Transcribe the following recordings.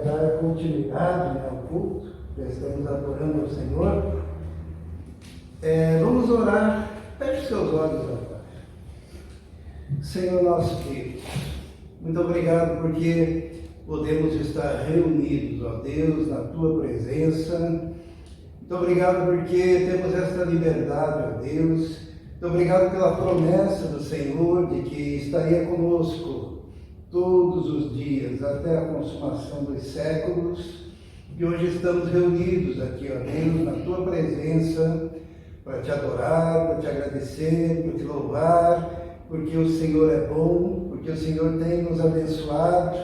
Dar continuidade ao culto, estamos adorando ao Senhor. Vamos orar. Feche seus olhos agora. Senhor nosso Deus, muito obrigado porque podemos estar reunidos, ó Deus, na Tua presença. Muito obrigado porque temos esta liberdade, ó Deus. Muito obrigado pela promessa do Senhor de que estaria conosco todos os dias, até a consumação dos séculos. E hoje estamos reunidos aqui, ó Deus, na Tua presença, para Te adorar, para Te agradecer, para Te louvar, porque o Senhor é bom, porque o Senhor tem nos abençoado,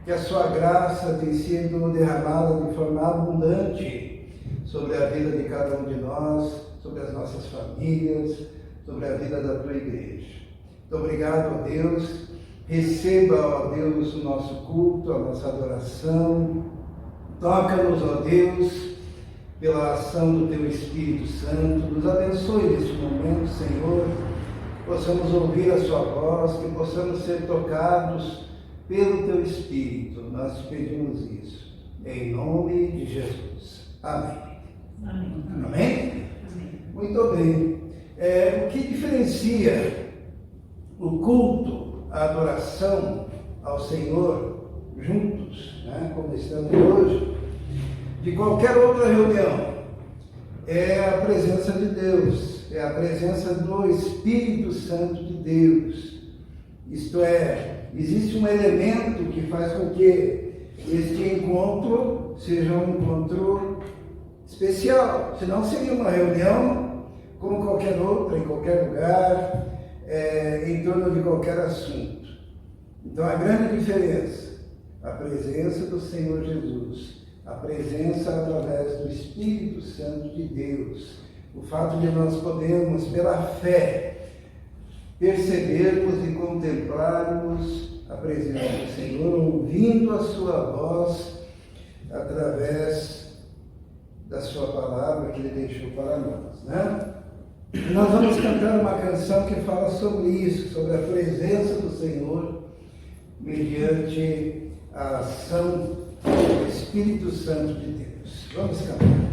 que a Sua graça tem sido derramada de forma abundante sobre a vida de cada um de nós, sobre as nossas famílias, sobre a vida da Tua igreja. Muito obrigado, ó Deus. Receba, ó Deus, o nosso culto, a nossa adoração. Toca-nos, ó Deus, pela ação do Teu Espírito Santo. Nos abençoe neste momento, Senhor. Que possamos ouvir a Sua voz, que possamos ser tocados pelo Teu Espírito. Nós te pedimos isso. Em nome de Jesus. Amém. Amém. Amém? Muito bem. O que diferencia o culto, a adoração ao Senhor juntos, né, como estamos hoje, de qualquer outra reunião, é a presença de Deus, é a presença do Espírito Santo de Deus. Isto é, existe um elemento que faz com que este encontro seja um encontro especial, senão seria uma reunião como qualquer outra, em qualquer lugar, em torno de qualquer assunto. Então, a grande diferença, a presença do Senhor Jesus, a presença através do Espírito Santo de Deus, o fato de nós podermos, pela fé, percebermos e contemplarmos a presença do Senhor, ouvindo a Sua voz através sua palavra que ele deixou para nós, né? Nós vamos cantar uma canção que fala sobre isso, sobre a presença do Senhor mediante a ação do Espírito Santo de Deus. Vamos cantar.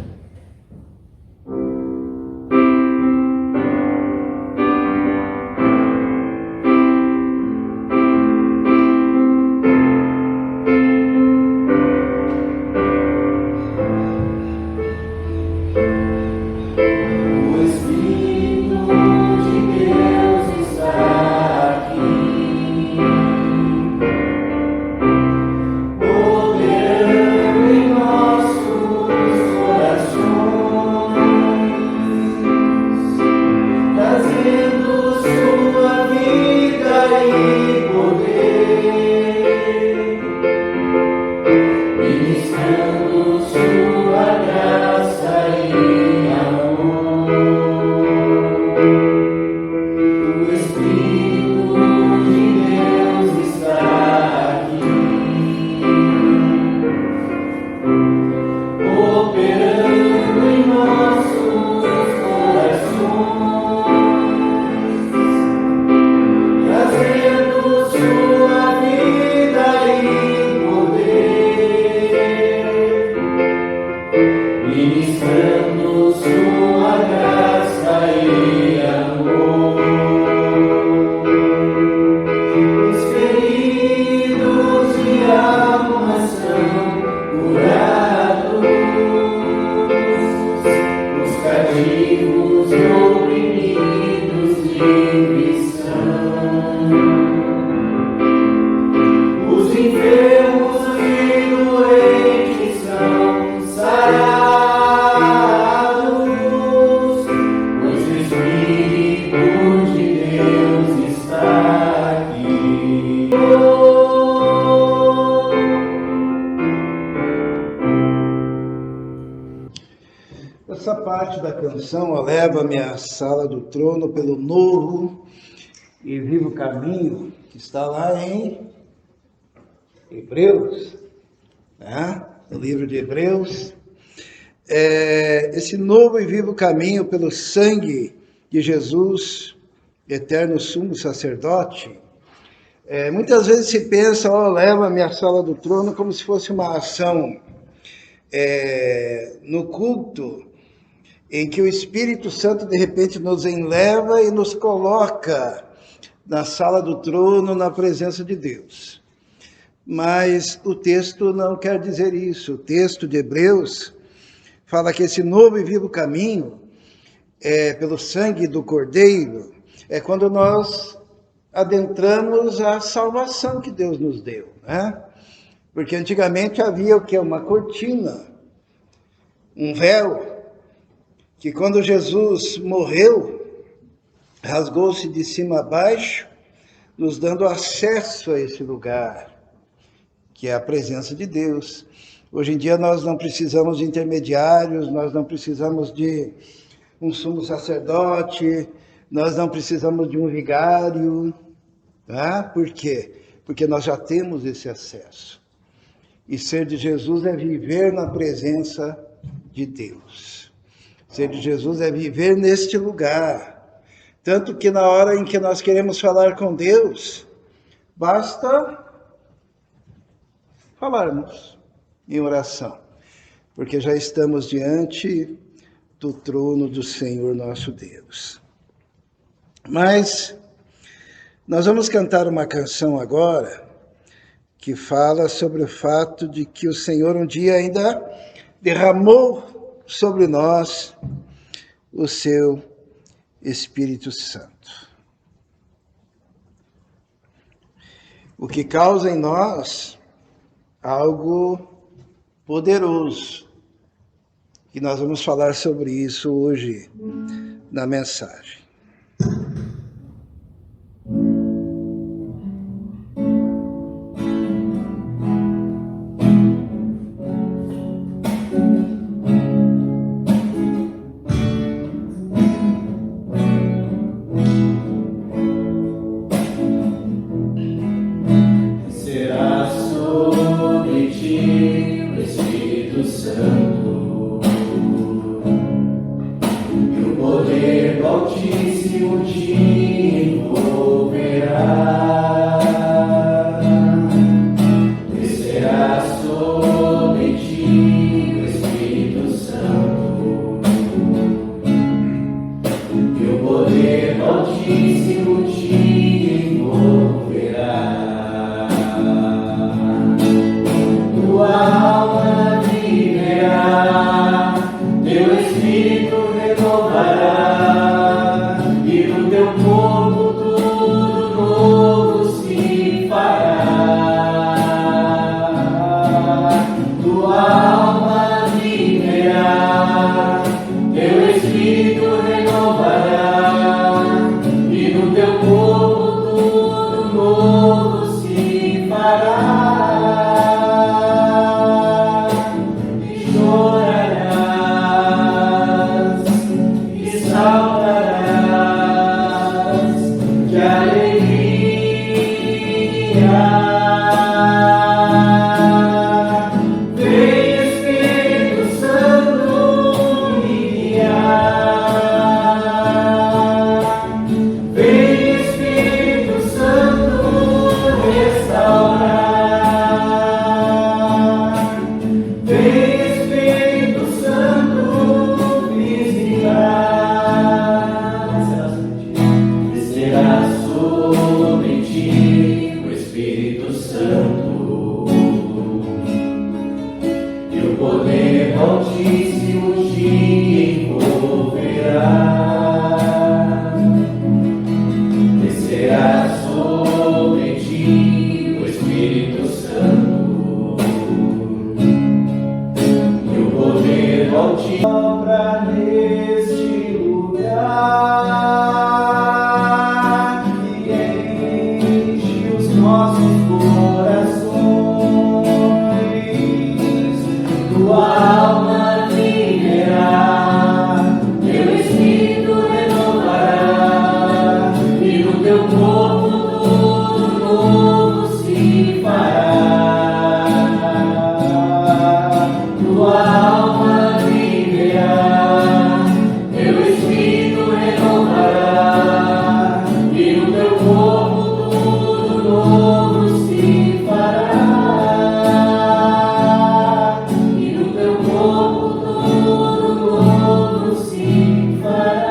Essa parte da canção, leva-me à sala do trono pelo novo e vivo caminho, que está lá em Hebreus, né? No livro de Hebreus. Esse novo e vivo caminho pelo sangue de Jesus, eterno sumo sacerdote. Muitas vezes se pensa, leva-me à sala do trono, como se fosse uma ação no culto, em que o Espírito Santo de repente nos enleva e nos coloca na sala do trono, na presença de Deus. Mas o texto não quer dizer isso. O texto de Hebreus fala que esse novo e vivo caminho, pelo sangue do Cordeiro, é quando nós adentramos a salvação que Deus nos deu, né? Porque antigamente havia o que? Uma cortina, um véu, que quando Jesus morreu, rasgou-se de cima a baixo, nos dando acesso a esse lugar, que é a presença de Deus. Hoje em dia nós não precisamos de intermediários, nós não precisamos de um sumo sacerdote, nós não precisamos de um vigário. Tá? Por quê? Porque nós já temos esse acesso. E ser de Jesus é viver na presença de Deus. Ser de Jesus é viver neste lugar. Tanto que na hora em que nós queremos falar com Deus, basta falarmos em oração, porque já estamos diante do trono do Senhor nosso Deus. Mas nós vamos cantar uma canção agora que fala sobre o fato de que o Senhor um dia ainda derramou sobre nós o seu Espírito Santo. O que causa em nós algo poderoso. E nós vamos falar sobre isso hoje na mensagem. Sobre ti, o Espírito Santo, Altíssimo te envolverá, descerá sobre ti o Espírito Santo, e o poder do Altíssimo sopra neste lugar, que enche os nossos corações, tua alma viverá, teu espírito renovará, e no teu corpo tudo novo se fará. Tua alma viverá, teu espírito renovará, e no teu corpo tudo novo se fará. E no teu corpo tudo novo se fará.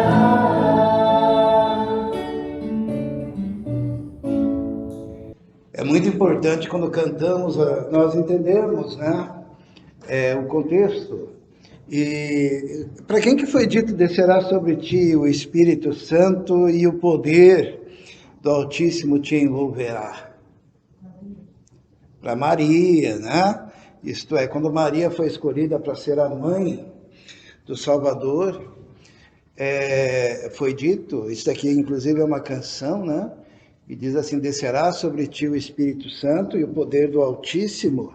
É muito importante quando cantamos, nós entendemos, né, o contexto. E para quem que foi dito, descerá sobre ti o Espírito Santo e o poder do Altíssimo te envolverá? Para Maria, né? Isto é, quando Maria foi escolhida para ser a mãe do Salvador, foi dito, isso aqui inclusive é uma canção, né? E diz assim: descerá sobre ti o Espírito Santo e o poder do Altíssimo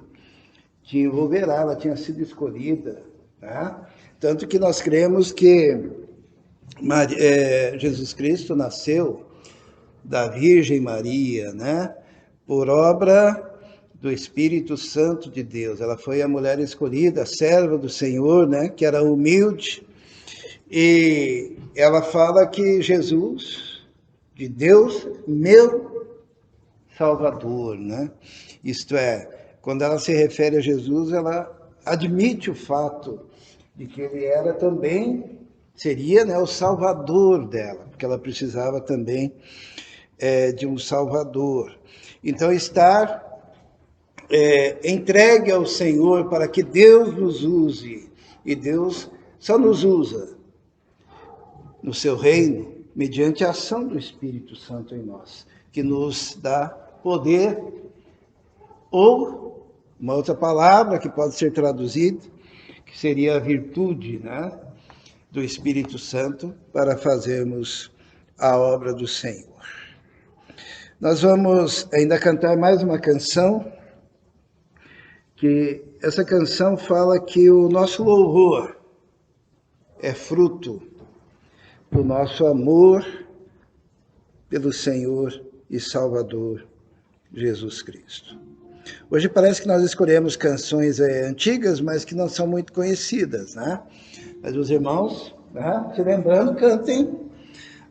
te envolverá. Ela tinha sido escolhida, né? Tanto que nós cremos que Jesus Cristo nasceu da Virgem Maria, né? Por obra do Espírito Santo de Deus. Ela foi a mulher escolhida, a serva do Senhor, né? Que era humilde. E ela fala que Jesus, de Deus, meu Salvador, né? Isto é, quando ela se refere a Jesus, ela admite o fato de que ele era também, seria, né, o Salvador dela, porque ela precisava também de um Salvador. Então, estar entregue ao Senhor para que Deus nos use, e Deus só nos usa no seu reino mediante a ação do Espírito Santo em nós, que nos dá poder, ou uma outra palavra que pode ser traduzida, que seria a virtude, né, do Espírito Santo para fazermos a obra do Senhor. Nós vamos ainda cantar mais uma canção, que essa canção fala que o nosso louvor é fruto do nosso amor pelo Senhor e Salvador Jesus Cristo. Hoje parece que nós escolhemos canções antigas, mas que não são muito conhecidas, né? Mas os irmãos, né, se lembrando, cantem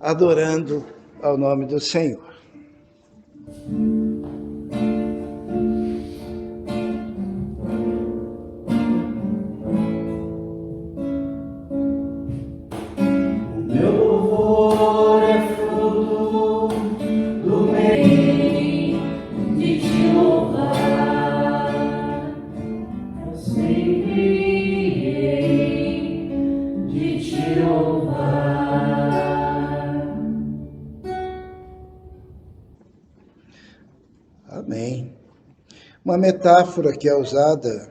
adorando ao nome do Senhor. Amém. Uma metáfora que é usada,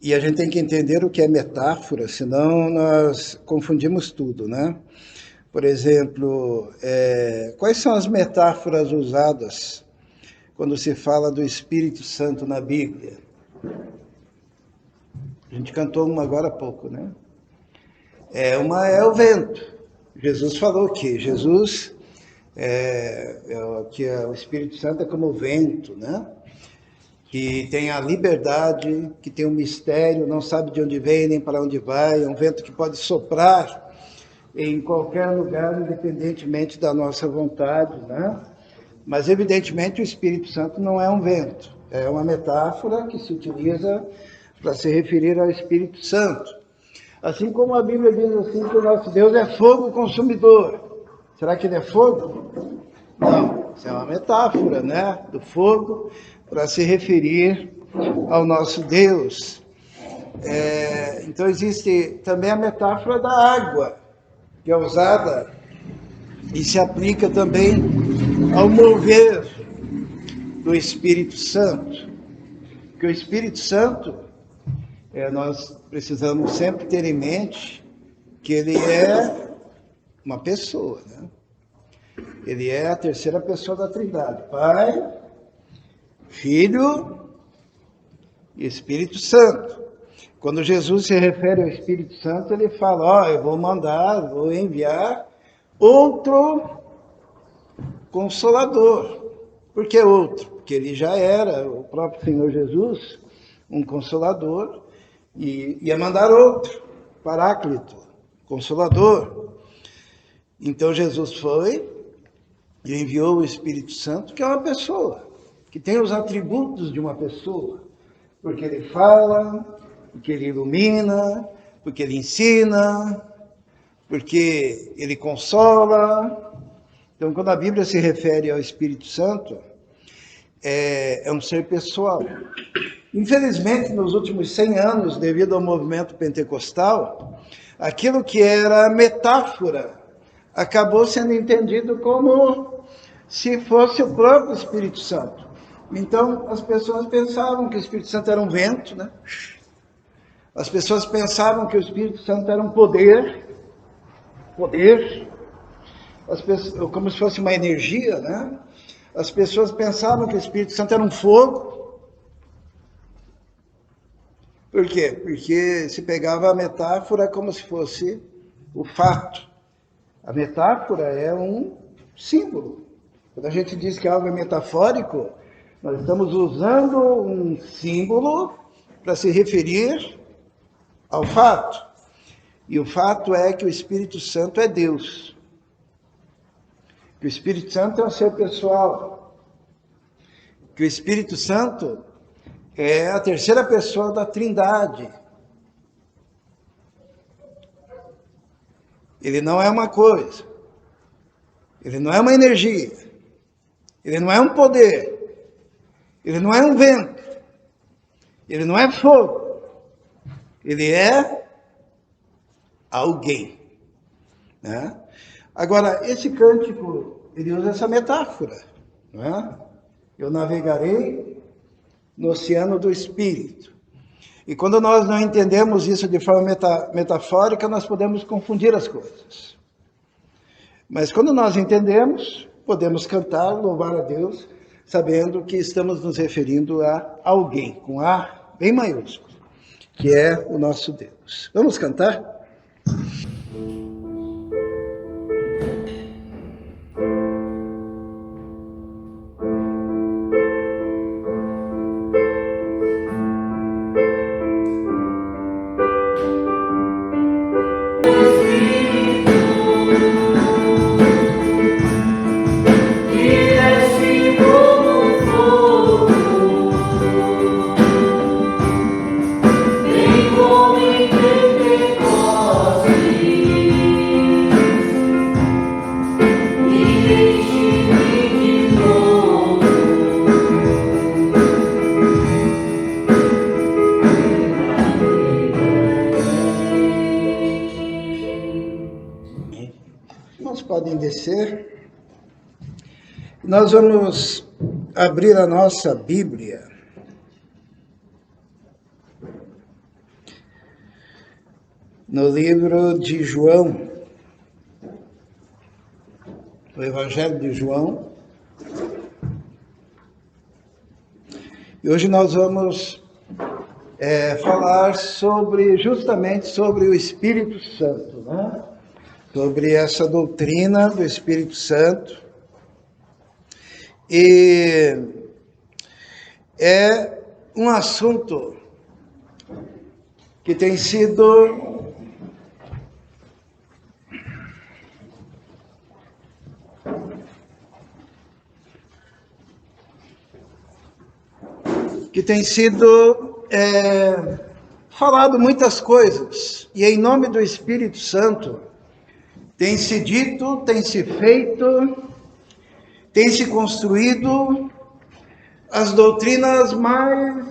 e a gente tem que entender o que é metáfora, senão nós confundimos tudo, né? Por exemplo, quais são as metáforas usadas quando se fala do Espírito Santo na Bíblia? A gente cantou uma agora há pouco, né? Uma é o vento. Jesus falou que o Espírito Santo é como o vento, né? Que tem a liberdade, que tem um mistério, não sabe de onde vem nem para onde vai, é um vento que pode soprar em qualquer lugar, independentemente da nossa vontade, né? Mas, evidentemente, o Espírito Santo não é um vento, é uma metáfora que se utiliza para se referir ao Espírito Santo. Assim como a Bíblia diz assim que o nosso Deus é fogo consumidor. Será que ele é fogo? Não, isso é uma metáfora, né? Do fogo para se referir ao nosso Deus. Então existe também a metáfora da água, que é usada e se aplica também ao mover do Espírito Santo. Que o Espírito Santo, nós precisamos sempre ter em mente que ele é uma pessoa, né? Ele é a terceira pessoa da Trindade, Pai, Filho e Espírito Santo. Quando Jesus se refere ao Espírito Santo, ele fala, eu vou enviar outro Consolador. Por que outro? Porque ele já era, o próprio Senhor Jesus, um Consolador, e ia mandar outro, Paráclito, Consolador. Então Jesus foi e enviou o Espírito Santo, que é uma pessoa, que tem os atributos de uma pessoa, porque ele fala, porque ele ilumina, porque ele ensina, porque ele consola. Então, quando a Bíblia se refere ao Espírito Santo, é um ser pessoal. Infelizmente, nos últimos 100 anos, devido ao movimento pentecostal, aquilo que era metáfora acabou sendo entendido como se fosse o próprio Espírito Santo. Então, as pessoas pensavam que o Espírito Santo era um vento, né? As pessoas pensavam que o Espírito Santo era um poder, como se fosse uma energia, né? As pessoas pensavam que o Espírito Santo era um fogo. Por quê? Porque se pegava a metáfora como se fosse o fato. A metáfora é um símbolo. Quando a gente diz que algo é metafórico, nós estamos usando um símbolo para se referir ao fato. E o fato é que o Espírito Santo é Deus. Que o Espírito Santo é um ser pessoal. Que o Espírito Santo é a terceira pessoa da Trindade. Ele não é uma coisa. Ele não é uma energia. Ele não é um poder. Ele não é um vento. Ele não é fogo. Ele é alguém, né? Agora, esse cântico, ele usa essa metáfora, né? Eu navegarei no oceano do Espírito. E quando nós não entendemos isso de forma metafórica, nós podemos confundir as coisas. Mas quando nós entendemos, podemos cantar, louvar a Deus, sabendo que estamos nos referindo a alguém, com A bem maiúsculo, que é o nosso Deus. Vamos cantar? Podem descer. Nós vamos abrir a nossa Bíblia no livro de João, o Evangelho de João. E hoje nós vamos falar justamente sobre o Espírito Santo, né? Sobre essa doutrina do Espírito Santo. E é um assunto que tem sido falado muitas coisas, e em nome do Espírito Santo tem se dito, tem se feito, tem se construído as doutrinas mais,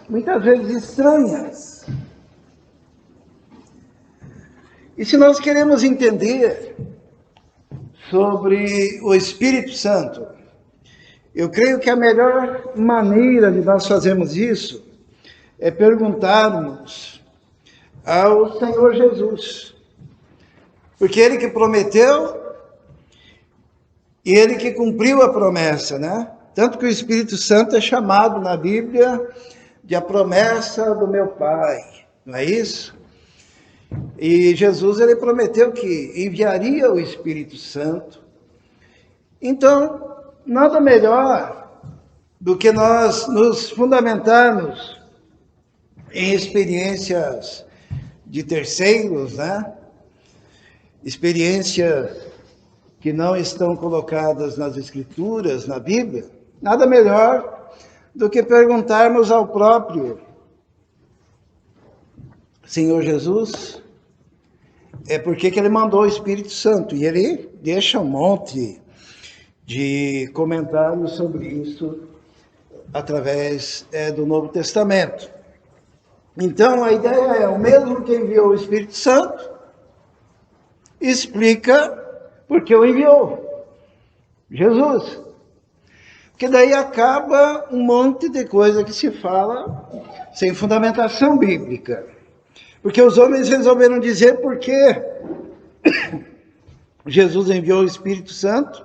muitas vezes, estranhas E se nós queremos entender sobre o Espírito Santo, eu creio que a melhor maneira de nós fazermos isso é perguntarmos ao Senhor Jesus. Porque Ele que prometeu e Ele que cumpriu a promessa, né? Tanto que o Espírito Santo é chamado na Bíblia de a promessa do meu Pai, não é isso? E Jesus, Ele prometeu que enviaria o Espírito Santo. Então, nada melhor do que nós nos fundamentarmos em experiências de terceiros, né? Experiências que não estão colocadas nas Escrituras, na Bíblia. Nada melhor do que perguntarmos ao próprio Senhor Jesus por que Ele mandou o Espírito Santo. E Ele deixa um monte de comentários sobre isso através do Novo Testamento. Então, a ideia é, o mesmo que enviou o Espírito Santo, explica por que o enviou, Jesus. Porque daí acaba um monte de coisa que se fala sem fundamentação bíblica. Porque os homens resolveram dizer por que Jesus enviou o Espírito Santo,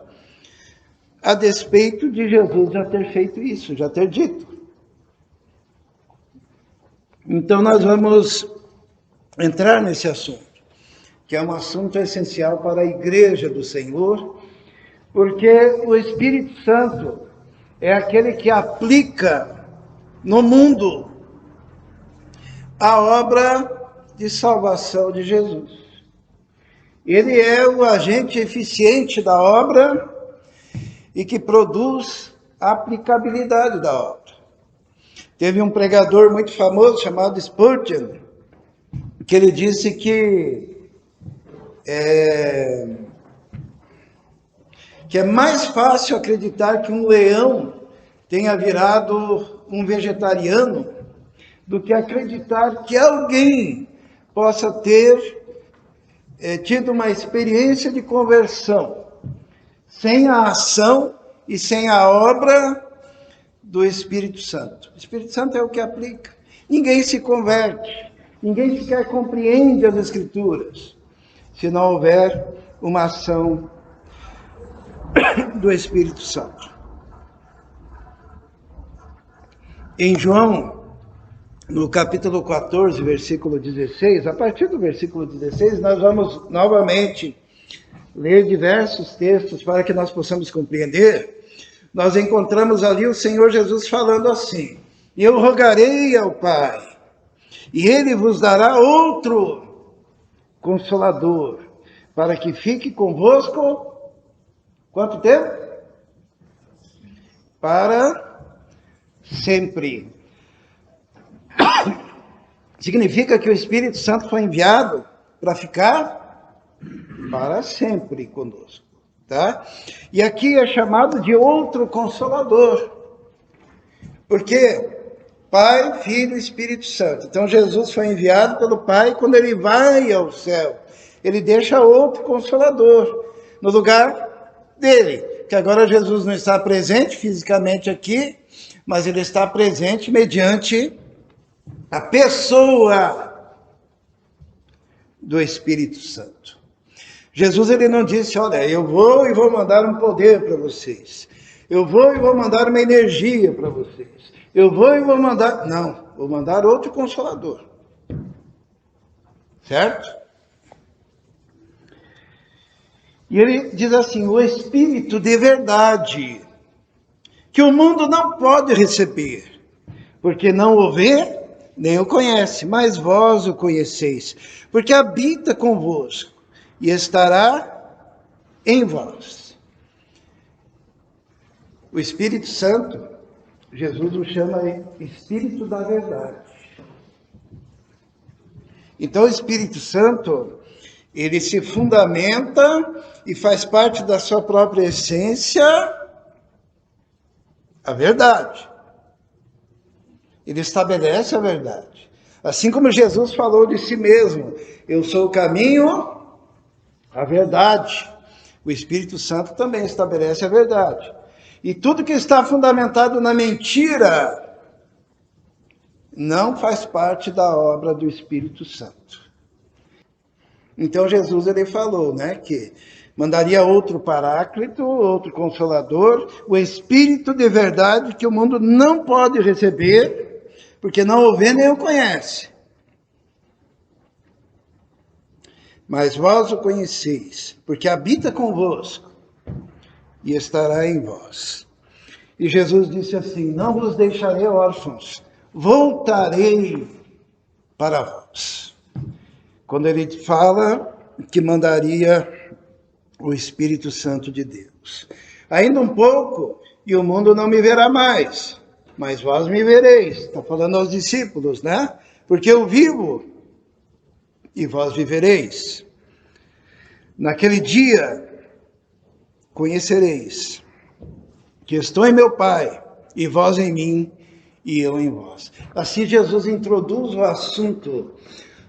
a despeito de Jesus já ter feito isso, já ter dito. Então nós vamos entrar nesse assunto, que é um assunto essencial para a igreja do Senhor, porque o Espírito Santo é aquele que aplica no mundo a obra de salvação de Jesus. Ele é o agente eficiente da obra e que produz a aplicabilidade da obra. Teve um pregador muito famoso chamado Spurgeon, que ele disse que é mais fácil acreditar que um leão tenha virado um vegetariano do que acreditar que alguém possa ter tido uma experiência de conversão sem a ação e sem a obra do Espírito Santo. O Espírito Santo é o que aplica. Ninguém se converte, ninguém sequer compreende as Escrituras se não houver uma ação do Espírito Santo. Em João, no capítulo 14, versículo 16, a partir do versículo 16, nós vamos novamente ler diversos textos para que nós possamos compreender. Nós encontramos ali o Senhor Jesus falando assim: eu rogarei ao Pai, e Ele vos dará outro Consolador, para que fique convosco, quanto tempo? Para sempre. Significa que o Espírito Santo foi enviado para ficar para sempre conosco, tá? E aqui é chamado de outro Consolador, porque Pai, Filho e Espírito Santo. Então Jesus foi enviado pelo Pai. Quando Ele vai ao céu, Ele deixa outro Consolador no lugar dele, que agora Jesus não está presente fisicamente aqui, mas Ele está presente mediante a pessoa do Espírito Santo. Jesus, Ele não disse: olha, eu vou e vou mandar um poder para vocês, eu vou e vou mandar uma energia para vocês, eu vou e vou mandar... Não, vou mandar outro Consolador. Certo? E Ele diz assim: o Espírito de verdade, que o mundo não pode receber, porque não o vê, nem o conhece, mas vós o conheceis, porque habita convosco e estará em vós. O Espírito Santo, Jesus o chama Espírito da verdade. Então o Espírito Santo, ele se fundamenta e faz parte da sua própria essência a verdade. Ele estabelece a verdade. Assim como Jesus falou de si mesmo, eu sou o caminho, a verdade. O Espírito Santo também estabelece a verdade. E tudo que está fundamentado na mentira não faz parte da obra do Espírito Santo. Então Jesus ele falou, né, que mandaria outro Paráclito, outro Consolador, o Espírito de verdade que o mundo não pode receber, porque não o vê nem o conhece. Mas vós o conheceis, porque habita convosco e estará em vós. E Jesus disse assim: não vos deixarei órfãos, voltarei para vós. Quando ele fala que mandaria o Espírito Santo de Deus. Ainda um pouco, e o mundo não me verá mais, mas vós me vereis. Está falando aos discípulos, né? Porque eu vivo, e vós vivereis. Naquele dia, conhecereis que estou em meu Pai, e vós em mim, e eu em vós. Assim Jesus introduz o assunto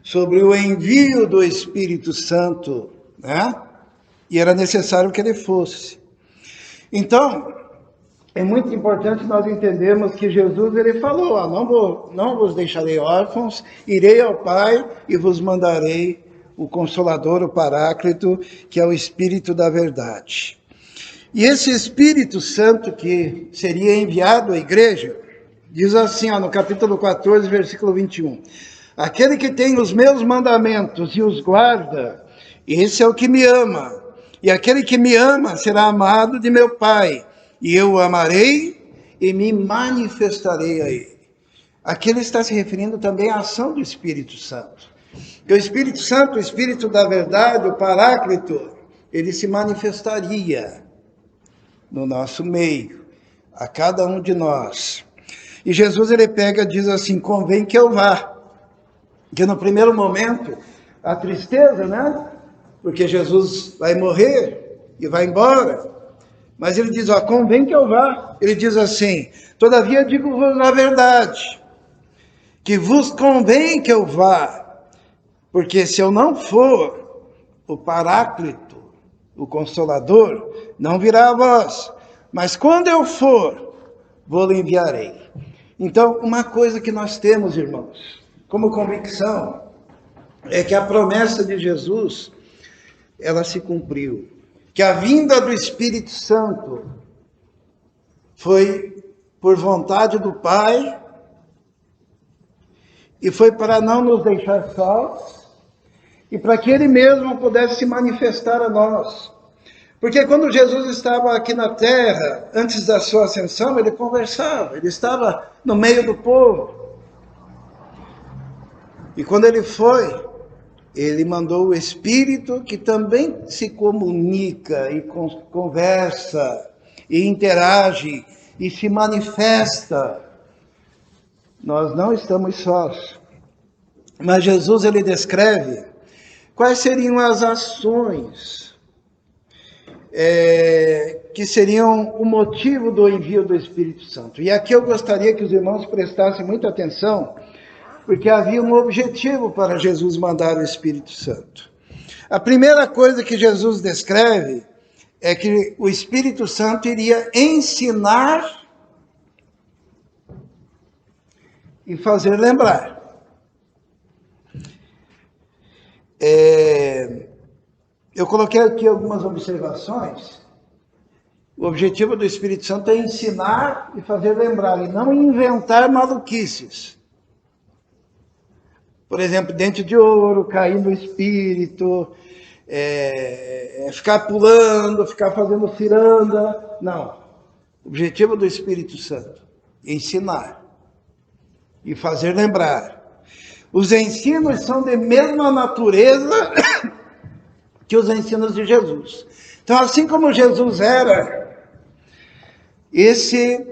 sobre o envio do Espírito Santo, né? E era necessário que ele fosse. Então, é muito importante nós entendermos que Jesus ele falou: não vos deixarei órfãos, irei ao Pai e vos mandarei o Consolador, o Paráclito, que é o Espírito da verdade. E esse Espírito Santo que seria enviado à igreja, diz assim, no capítulo 14, versículo 21. Aquele que tem os meus mandamentos e os guarda, esse é o que me ama. E aquele que me ama será amado de meu Pai, e eu o amarei e me manifestarei a ele. Aqui ele está se referindo também à ação do Espírito Santo. Que o Espírito Santo, o Espírito da verdade, o Paráclito, ele se manifestaria no nosso meio, a cada um de nós. E Jesus ele pega e diz assim: convém que eu vá. Que no primeiro momento, a tristeza, né? Porque Jesus vai morrer e vai embora. Mas ele diz, convém que eu vá. Ele diz assim: todavia digo-vos a verdade, que vos convém que eu vá, porque se eu não for, o Paráclito, o Consolador, não virá a vós. Mas quando eu for, vou-lo enviarei. Então, uma coisa que nós temos, irmãos, como convicção, é que a promessa de Jesus, ela se cumpriu. Que a vinda do Espírito Santo foi por vontade do Pai e foi para não nos deixar sós e para que Ele mesmo pudesse se manifestar a nós. Porque quando Jesus estava aqui na terra, antes da sua ascensão, Ele conversava, Ele estava no meio do povo. E quando Ele foi, Ele mandou o Espírito, que também se comunica e conversa e interage e se manifesta. Nós não estamos sós. Mas Jesus ele descreve quais seriam as ações que seriam o motivo do envio do Espírito Santo. E aqui eu gostaria que os irmãos prestassem muita atenção, porque havia um objetivo para Jesus mandar o Espírito Santo. A primeira coisa que Jesus descreve é que o Espírito Santo iria ensinar e fazer lembrar. Eu coloquei aqui algumas observações. O objetivo do Espírito Santo é ensinar e fazer lembrar, e não inventar maluquices. Por exemplo, dente de ouro, cair no Espírito, ficar pulando, ficar fazendo ciranda. Não. O objetivo do Espírito Santo é ensinar e fazer lembrar. Os ensinos são de mesma natureza que os ensinos de Jesus. Então, assim como Jesus era esse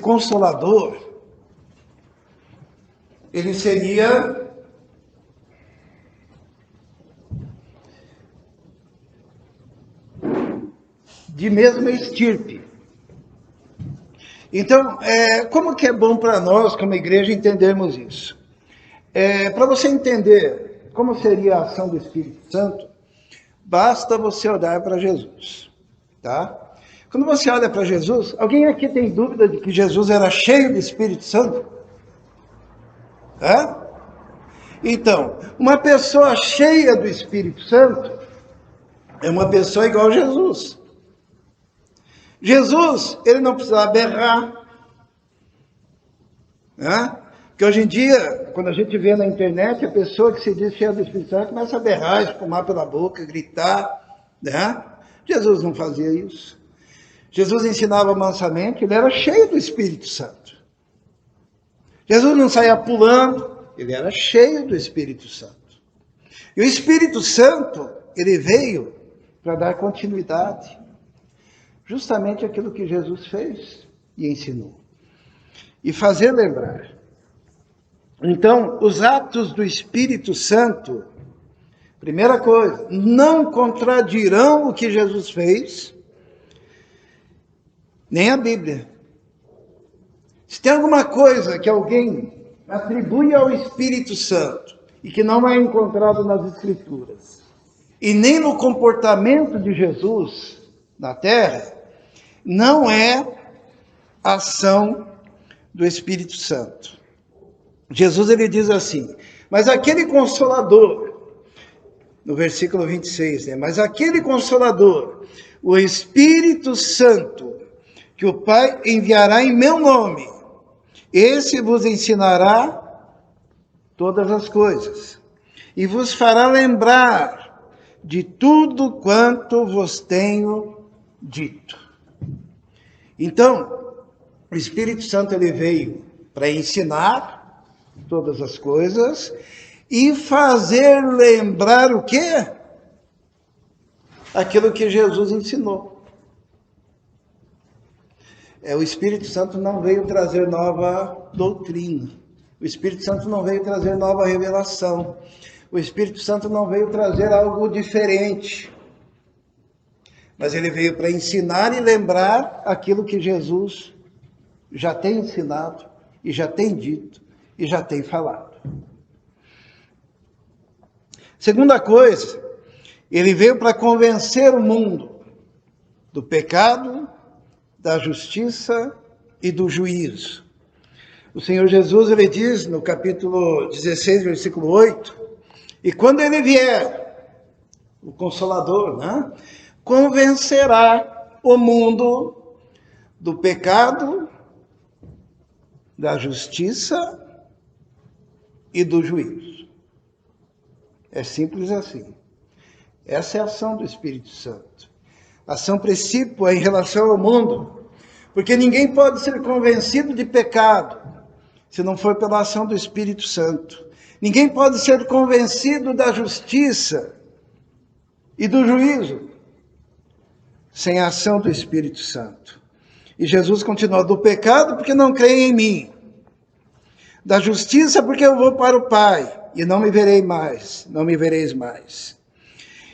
Consolador, ele seria de mesma estirpe. Então, como que é bom para nós, como igreja, entendermos isso? Para você entender como seria a ação do Espírito Santo, basta você olhar para Jesus, tá? Quando você olha para Jesus, alguém aqui tem dúvida de que Jesus era cheio do Espírito Santo? Então, uma pessoa cheia do Espírito Santo é uma pessoa igual a Jesus. Jesus, ele não precisava berrar. Porque hoje em dia, quando a gente vê na internet, a pessoa que se diz cheia do Espírito Santo começa a berrar, espumar pela boca, gritar. Jesus não fazia isso. Jesus ensinava mansamente, ele era cheio do Espírito Santo. Jesus não saía pulando, ele era cheio do Espírito Santo. E o Espírito Santo, ele veio para dar continuidade. Justamente aquilo que Jesus fez e ensinou. E fazer lembrar. Então, os atos do Espírito Santo, primeira coisa, não contradirão o que Jesus fez, nem a Bíblia. Se tem alguma coisa que alguém atribui ao Espírito Santo e que não é encontrado nas Escrituras, e nem no comportamento de Jesus na terra, não é ação do Espírito Santo. Jesus, ele diz assim, mas aquele Consolador, no versículo 26, mas aquele Consolador, o Espírito Santo, que o Pai enviará em meu nome, esse vos ensinará todas as coisas, e vos fará lembrar de tudo quanto vos tenho dito. Então, o Espírito Santo, ele veio para ensinar todas as coisas e fazer lembrar o quê? Aquilo que Jesus ensinou. O Espírito Santo não veio trazer nova doutrina. O Espírito Santo não veio trazer nova revelação. O Espírito Santo não veio trazer algo diferente. Mas ele veio para ensinar e lembrar aquilo que Jesus já tem ensinado, e já tem dito, e já tem falado. Segunda coisa, ele veio para convencer o mundo do pecado, da justiça e do juízo. O Senhor Jesus, ele diz no capítulo 16, versículo 8, e quando ele vier, o Consolador, convencerá o mundo do pecado, da justiça e do juízo. É simples assim. Essa é a ação do Espírito Santo. A ação principal é em relação ao mundo, porque ninguém pode ser convencido de pecado se não for pela ação do Espírito Santo. Ninguém pode ser convencido da justiça e do juízo sem a ação do Espírito Santo. E Jesus continua, do pecado porque não creem em mim, da justiça porque eu vou para o Pai e não me vereis mais,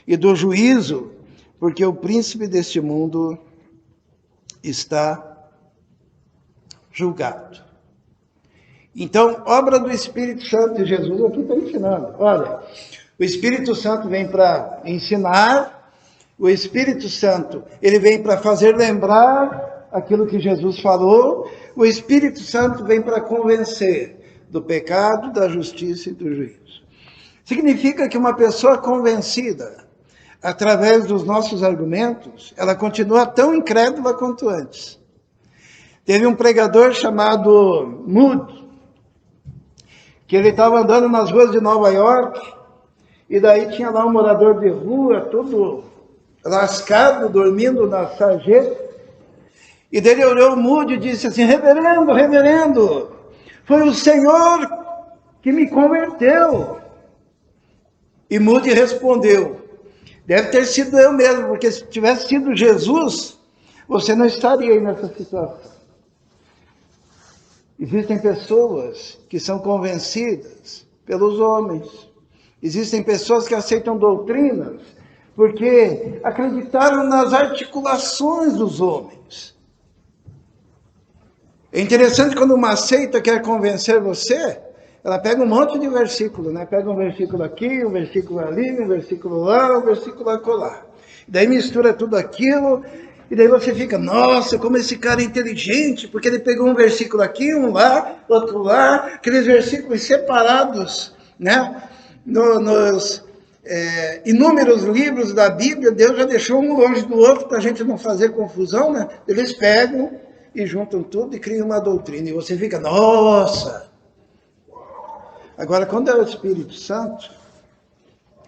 e do juízo porque o príncipe deste mundo está julgado. Então, obra do Espírito Santo, e Jesus aqui está ensinando. Olha, o Espírito Santo vem para ensinar, o Espírito Santo, ele vem para fazer lembrar aquilo que Jesus falou, o Espírito Santo vem para convencer do pecado, da justiça e do juízo. Significa que uma pessoa convencida, através dos nossos argumentos, ela continua tão incrédula quanto antes. Teve um pregador chamado Moody, que ele estava andando nas ruas de Nova York, e daí tinha lá um morador de rua, todo lascado, dormindo na sarjeta, e dele olhou o Moody e disse assim, reverendo, foi o Senhor que me converteu. E Moody respondeu, deve ter sido eu mesmo, porque se tivesse sido Jesus, você não estaria aí nessa situação. Existem pessoas que são convencidas pelos homens. Existem pessoas que aceitam doutrinas porque acreditaram nas articulações dos homens. É interessante quando uma seita quer convencer você, ela pega um monte de versículo, né? Pega um versículo aqui, um versículo ali, um versículo lá, um versículo acolá. Daí mistura tudo aquilo, e daí você fica, nossa, como esse cara é inteligente, porque ele pegou um versículo aqui, um lá, outro lá, aqueles versículos separados, né? Nos inúmeros livros da Bíblia, Deus já deixou um longe do outro para a gente não fazer confusão, né? Eles pegam e juntam tudo e criam uma doutrina, e você fica, nossa! Agora, quando é o Espírito Santo,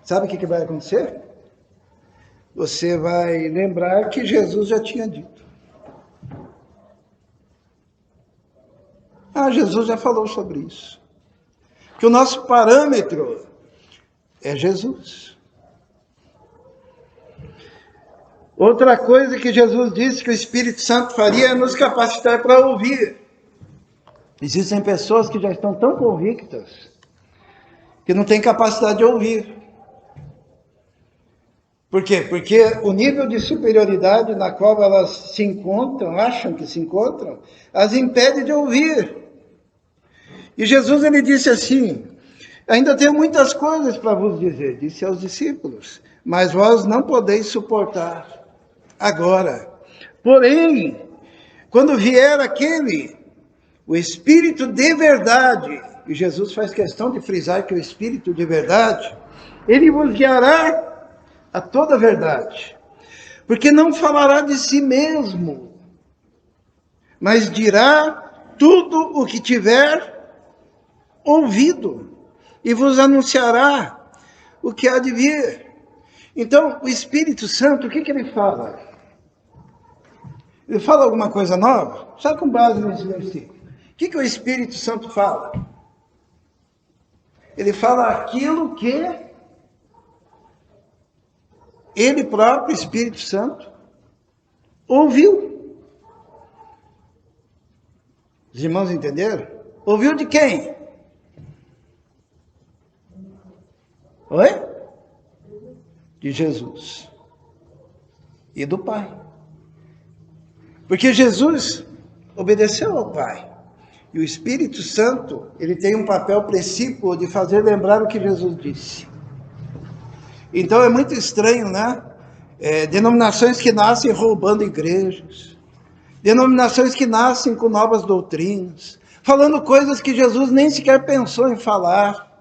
sabe o que vai acontecer? Você vai lembrar que Jesus já tinha dito. Jesus já falou sobre isso. Que o nosso parâmetro é Jesus. Outra coisa que Jesus disse que o Espírito Santo faria é nos capacitar para ouvir. Existem pessoas que já estão tão convictas que não têm capacidade de ouvir. Por quê? Porque o nível de superioridade na qual elas se encontram, acham que se encontram, as impede de ouvir. E Jesus, ele disse assim, ainda tenho muitas coisas para vos dizer, disse aos discípulos, mas vós não podeis suportar agora. Porém, quando vier aquele, o Espírito de verdade, e Jesus faz questão de frisar que o Espírito de verdade, ele vos guiará a toda a verdade, porque não falará de si mesmo, mas dirá tudo o que tiver ouvido, e vos anunciará o que há de vir. Então, o Espírito Santo, o que ele fala? Ele fala alguma coisa nova? Só com base nesse versículo. O que o Espírito Santo fala? Ele fala aquilo que ele próprio, Espírito Santo, ouviu. Os irmãos entenderam? Ouviu de quem? Oi? De Jesus. E do Pai. Porque Jesus obedeceu ao Pai. E o Espírito Santo, ele tem um papel precípuo de fazer lembrar o que Jesus disse. Então é muito estranho, né? Denominações que nascem roubando igrejas. Denominações que nascem com novas doutrinas. Falando coisas que Jesus nem sequer pensou em falar.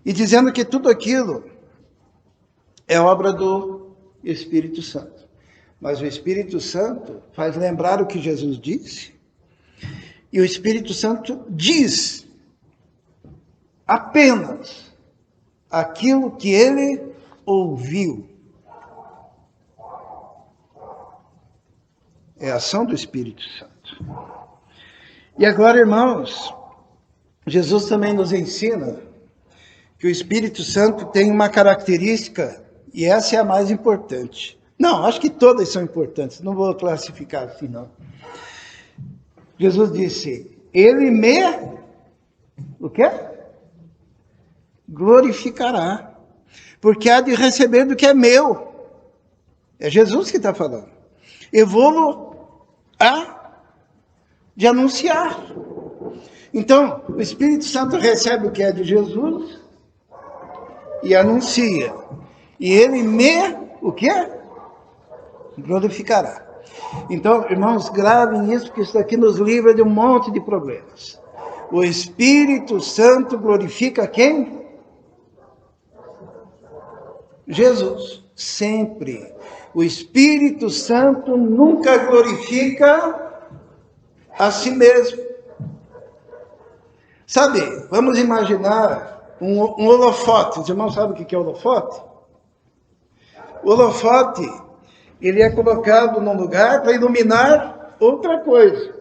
E dizendo que tudo aquilo é obra do Espírito Santo. Mas o Espírito Santo faz lembrar o que Jesus disse. E o Espírito Santo diz apenas aquilo que ele ouviu. É a ação do Espírito Santo. E agora, irmãos, Jesus também nos ensina que o Espírito Santo tem uma característica, e essa é a mais importante. Não, acho que todas são importantes, não vou classificar assim, não. Jesus disse, ele me, o quê? Glorificará, porque há de receber do que é meu. É Jesus que está falando. Eu vou de anunciar. Então, o Espírito Santo recebe o que é de Jesus e anuncia. E ele me, o quê? Glorificará. Então, irmãos, gravem isso, porque isso aqui nos livra de um monte de problemas. O Espírito Santo glorifica quem? Jesus, sempre. O Espírito Santo nunca glorifica a si mesmo. Sabe, vamos imaginar um holofote. Os irmãos sabem o que é holofote? O holofote, ele é colocado num lugar para iluminar outra coisa.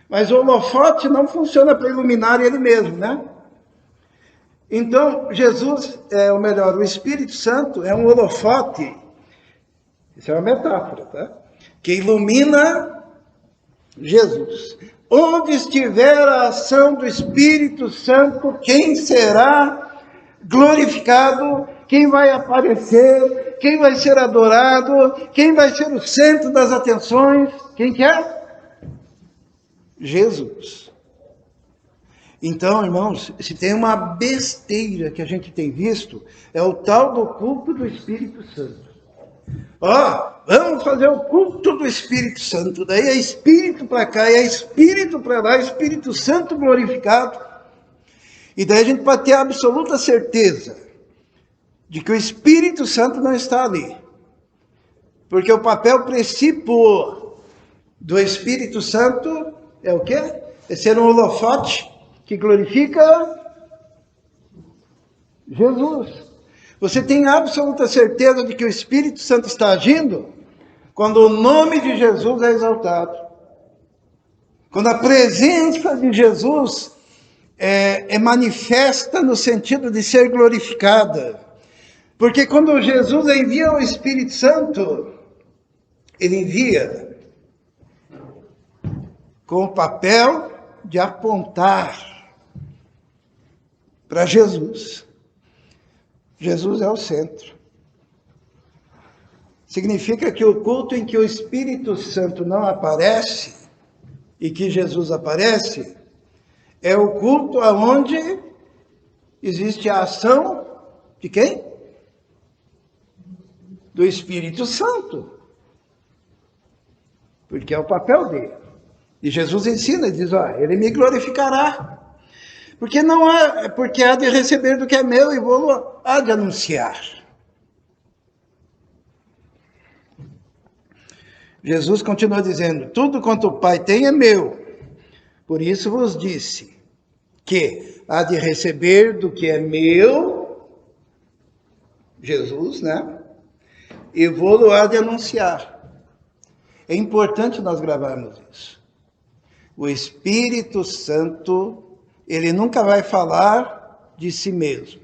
Mas o holofote não funciona para iluminar ele mesmo, né? Então, Jesus, o Espírito Santo é um holofote, isso é uma metáfora, tá? Que ilumina Jesus. Onde estiver a ação do Espírito Santo, quem será glorificado, quem vai aparecer, quem vai ser adorado, quem vai ser o centro das atenções, quem que é? Jesus. Então, irmãos, se tem uma besteira que a gente tem visto, é o tal do culto do Espírito Santo. Vamos fazer o culto do Espírito Santo. Daí é Espírito para cá, é Espírito para lá, Espírito Santo glorificado. E daí a gente pode ter a absoluta certeza de que o Espírito Santo não está ali. Porque o papel principal do Espírito Santo é o quê? É ser um holofote que glorifica Jesus. Você tem absoluta certeza de que o Espírito Santo está agindo quando o nome de Jesus é exaltado. Quando a presença de Jesus é manifesta no sentido de ser glorificada. Porque quando Jesus envia o Espírito Santo, ele envia com o papel de apontar para Jesus. Jesus é o centro. Significa que o culto em que o Espírito Santo não aparece e que Jesus aparece é o culto onde existe a ação de quem? Do Espírito Santo. Porque é o papel dele. E Jesus ensina, ele diz, ele me glorificará. Porque porque há de receber do que é meu e há de anunciar. Jesus continua dizendo, tudo quanto o Pai tem é meu. Por isso vos disse que há de receber do que é meu, Jesus, né? E vou há de anunciar. É importante nós gravarmos isso. O Espírito Santo, ele nunca vai falar de si mesmo.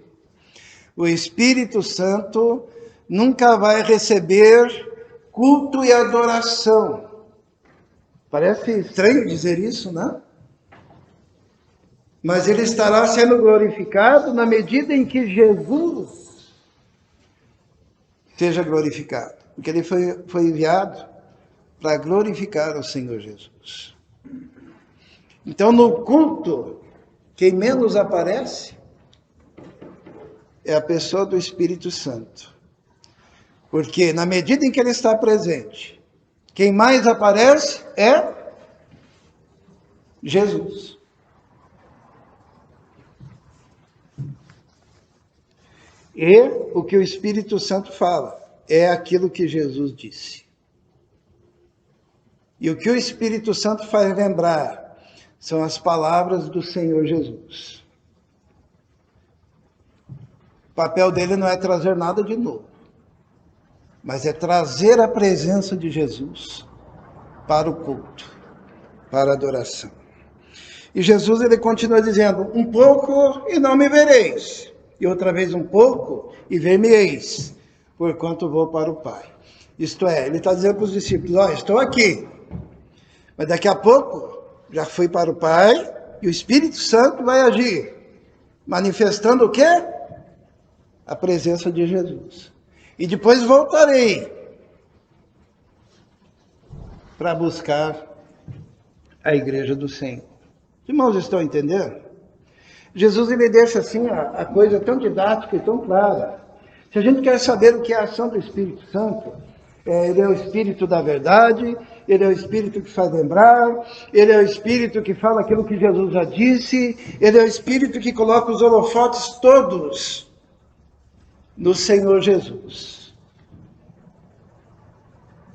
O Espírito Santo nunca vai receber culto e adoração. Parece estranho dizer isso, né? Mas ele estará sendo glorificado na medida em que Jesus seja glorificado. Porque ele foi enviado para glorificar o Senhor Jesus. Então, no culto, quem menos aparece é a pessoa do Espírito Santo. Porque na medida em que ele está presente, quem mais aparece é Jesus. E o que o Espírito Santo fala é aquilo que Jesus disse. E o que o Espírito Santo faz lembrar são as palavras do Senhor Jesus. O papel dele não é trazer nada de novo, mas é trazer a presença de Jesus para o culto, para a adoração. E Jesus, ele continua dizendo, um pouco e não me vereis, e outra vez um pouco e ver-me-eis, porquanto vou para o Pai. Isto é, ele está dizendo para os discípulos, estou aqui, mas daqui a pouco já fui para o Pai, e o Espírito Santo vai agir, manifestando o quê? A presença de Jesus. E depois voltarei para buscar a igreja do Senhor. Os irmãos estão entendendo? Jesus, ele deixa assim a coisa tão didática e tão clara. Se a gente quer saber o que é a ação do Espírito Santo, ele é o Espírito da verdade, ele é o Espírito que faz lembrar, ele é o Espírito que fala aquilo que Jesus já disse, ele é o Espírito que coloca os holofotes todos no Senhor Jesus.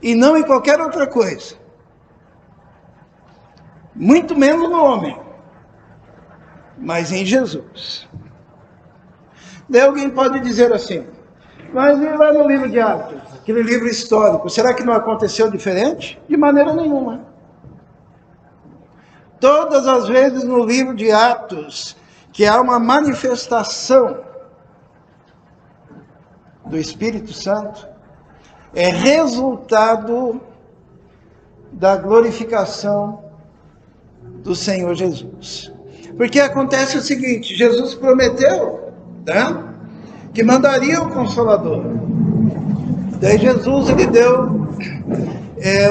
E não em qualquer outra coisa. Muito menos no homem, mas em Jesus. Daí alguém pode dizer assim, mas e lá no livro de Atos, aquele livro histórico, será que não aconteceu diferente? De maneira nenhuma. Todas as vezes no livro de Atos, que há uma manifestação do Espírito Santo, é resultado da glorificação do Senhor Jesus. Porque acontece o seguinte, Jesus prometeu, né, que mandaria o Consolador. Daí Jesus, ele deu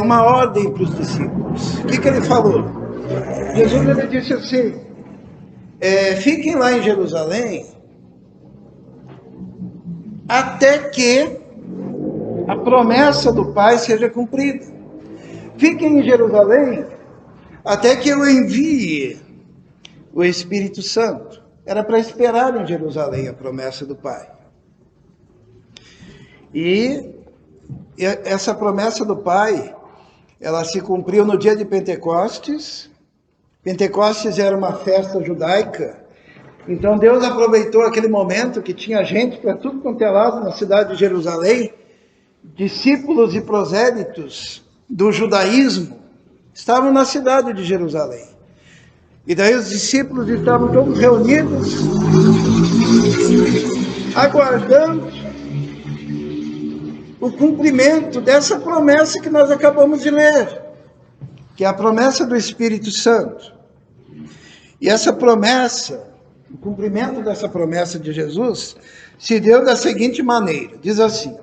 uma ordem para os discípulos. O que ele falou? Jesus ele disse assim, fiquem lá em Jerusalém até que a promessa do Pai seja cumprida. Fiquem em Jerusalém até que eu envie o Espírito Santo. Era para esperar em Jerusalém a promessa do Pai. E essa promessa do Pai, ela se cumpriu no dia de Pentecostes. Pentecostes era uma festa judaica. Então Deus aproveitou aquele momento que tinha gente para tudo quanto é lado na cidade de Jerusalém, discípulos e prosélitos do judaísmo estavam na cidade de Jerusalém. E daí os discípulos estavam todos reunidos, aguardando o cumprimento dessa promessa que nós acabamos de ler, que é a promessa do Espírito Santo. E essa promessa, o cumprimento dessa promessa de Jesus, se deu da seguinte maneira, diz assim,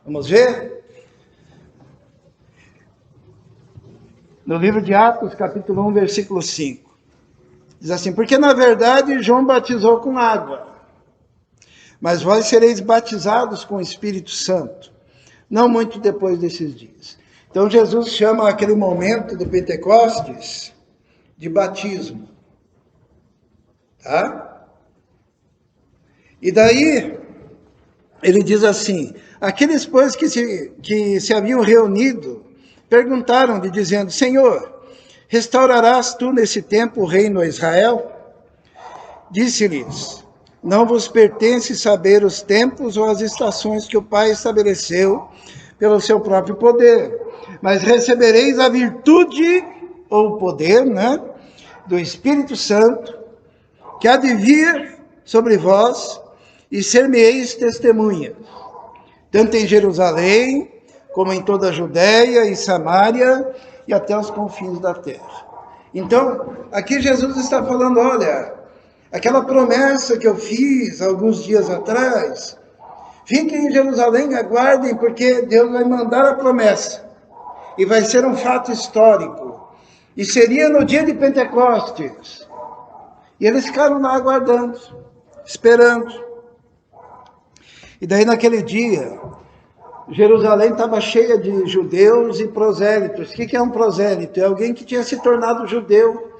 vamos ver? No livro de Atos, capítulo 1, versículo 5. Diz assim, porque na verdade João batizou com água, mas vós sereis batizados com o Espírito Santo, não muito depois desses dias. Então Jesus chama aquele momento do Pentecostes de batismo. Tá? E daí ele diz assim, aqueles pois que se haviam reunido, perguntaram-lhe dizendo, Senhor, restaurarás tu nesse tempo o reino a Israel? Disse-lhes, não vos pertence saber os tempos ou as estações que o Pai estabeleceu pelo seu próprio poder, mas recebereis a virtude ou o poder, né, do Espírito Santo, que há de vir sobre vós e ser-me-eis testemunhas, tanto em Jerusalém, como em toda a Judéia e Samaria e até os confins da terra. Então, aqui Jesus está falando, olha, aquela promessa que eu fiz alguns dias atrás, fiquem em Jerusalém, aguardem, porque Deus vai mandar a promessa. E vai ser um fato histórico. E seria no dia de Pentecostes. E eles ficaram lá aguardando, esperando. E daí naquele dia, Jerusalém estava cheia de judeus e prosélitos. O que é um prosélito? É alguém que tinha se tornado judeu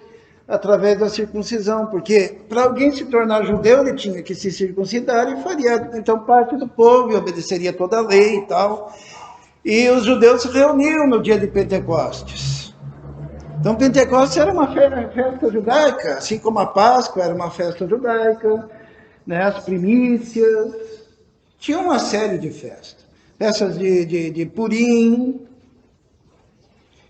através da circuncisão, porque para alguém se tornar judeu, ele tinha que se circuncidar e faria então parte do povo e obedeceria toda a lei e tal. E os judeus se reuniam no dia de Pentecostes. Então Pentecostes era uma festa judaica, assim como a Páscoa era uma festa judaica, né? As primícias, tinha uma série de festas. Festas de Purim.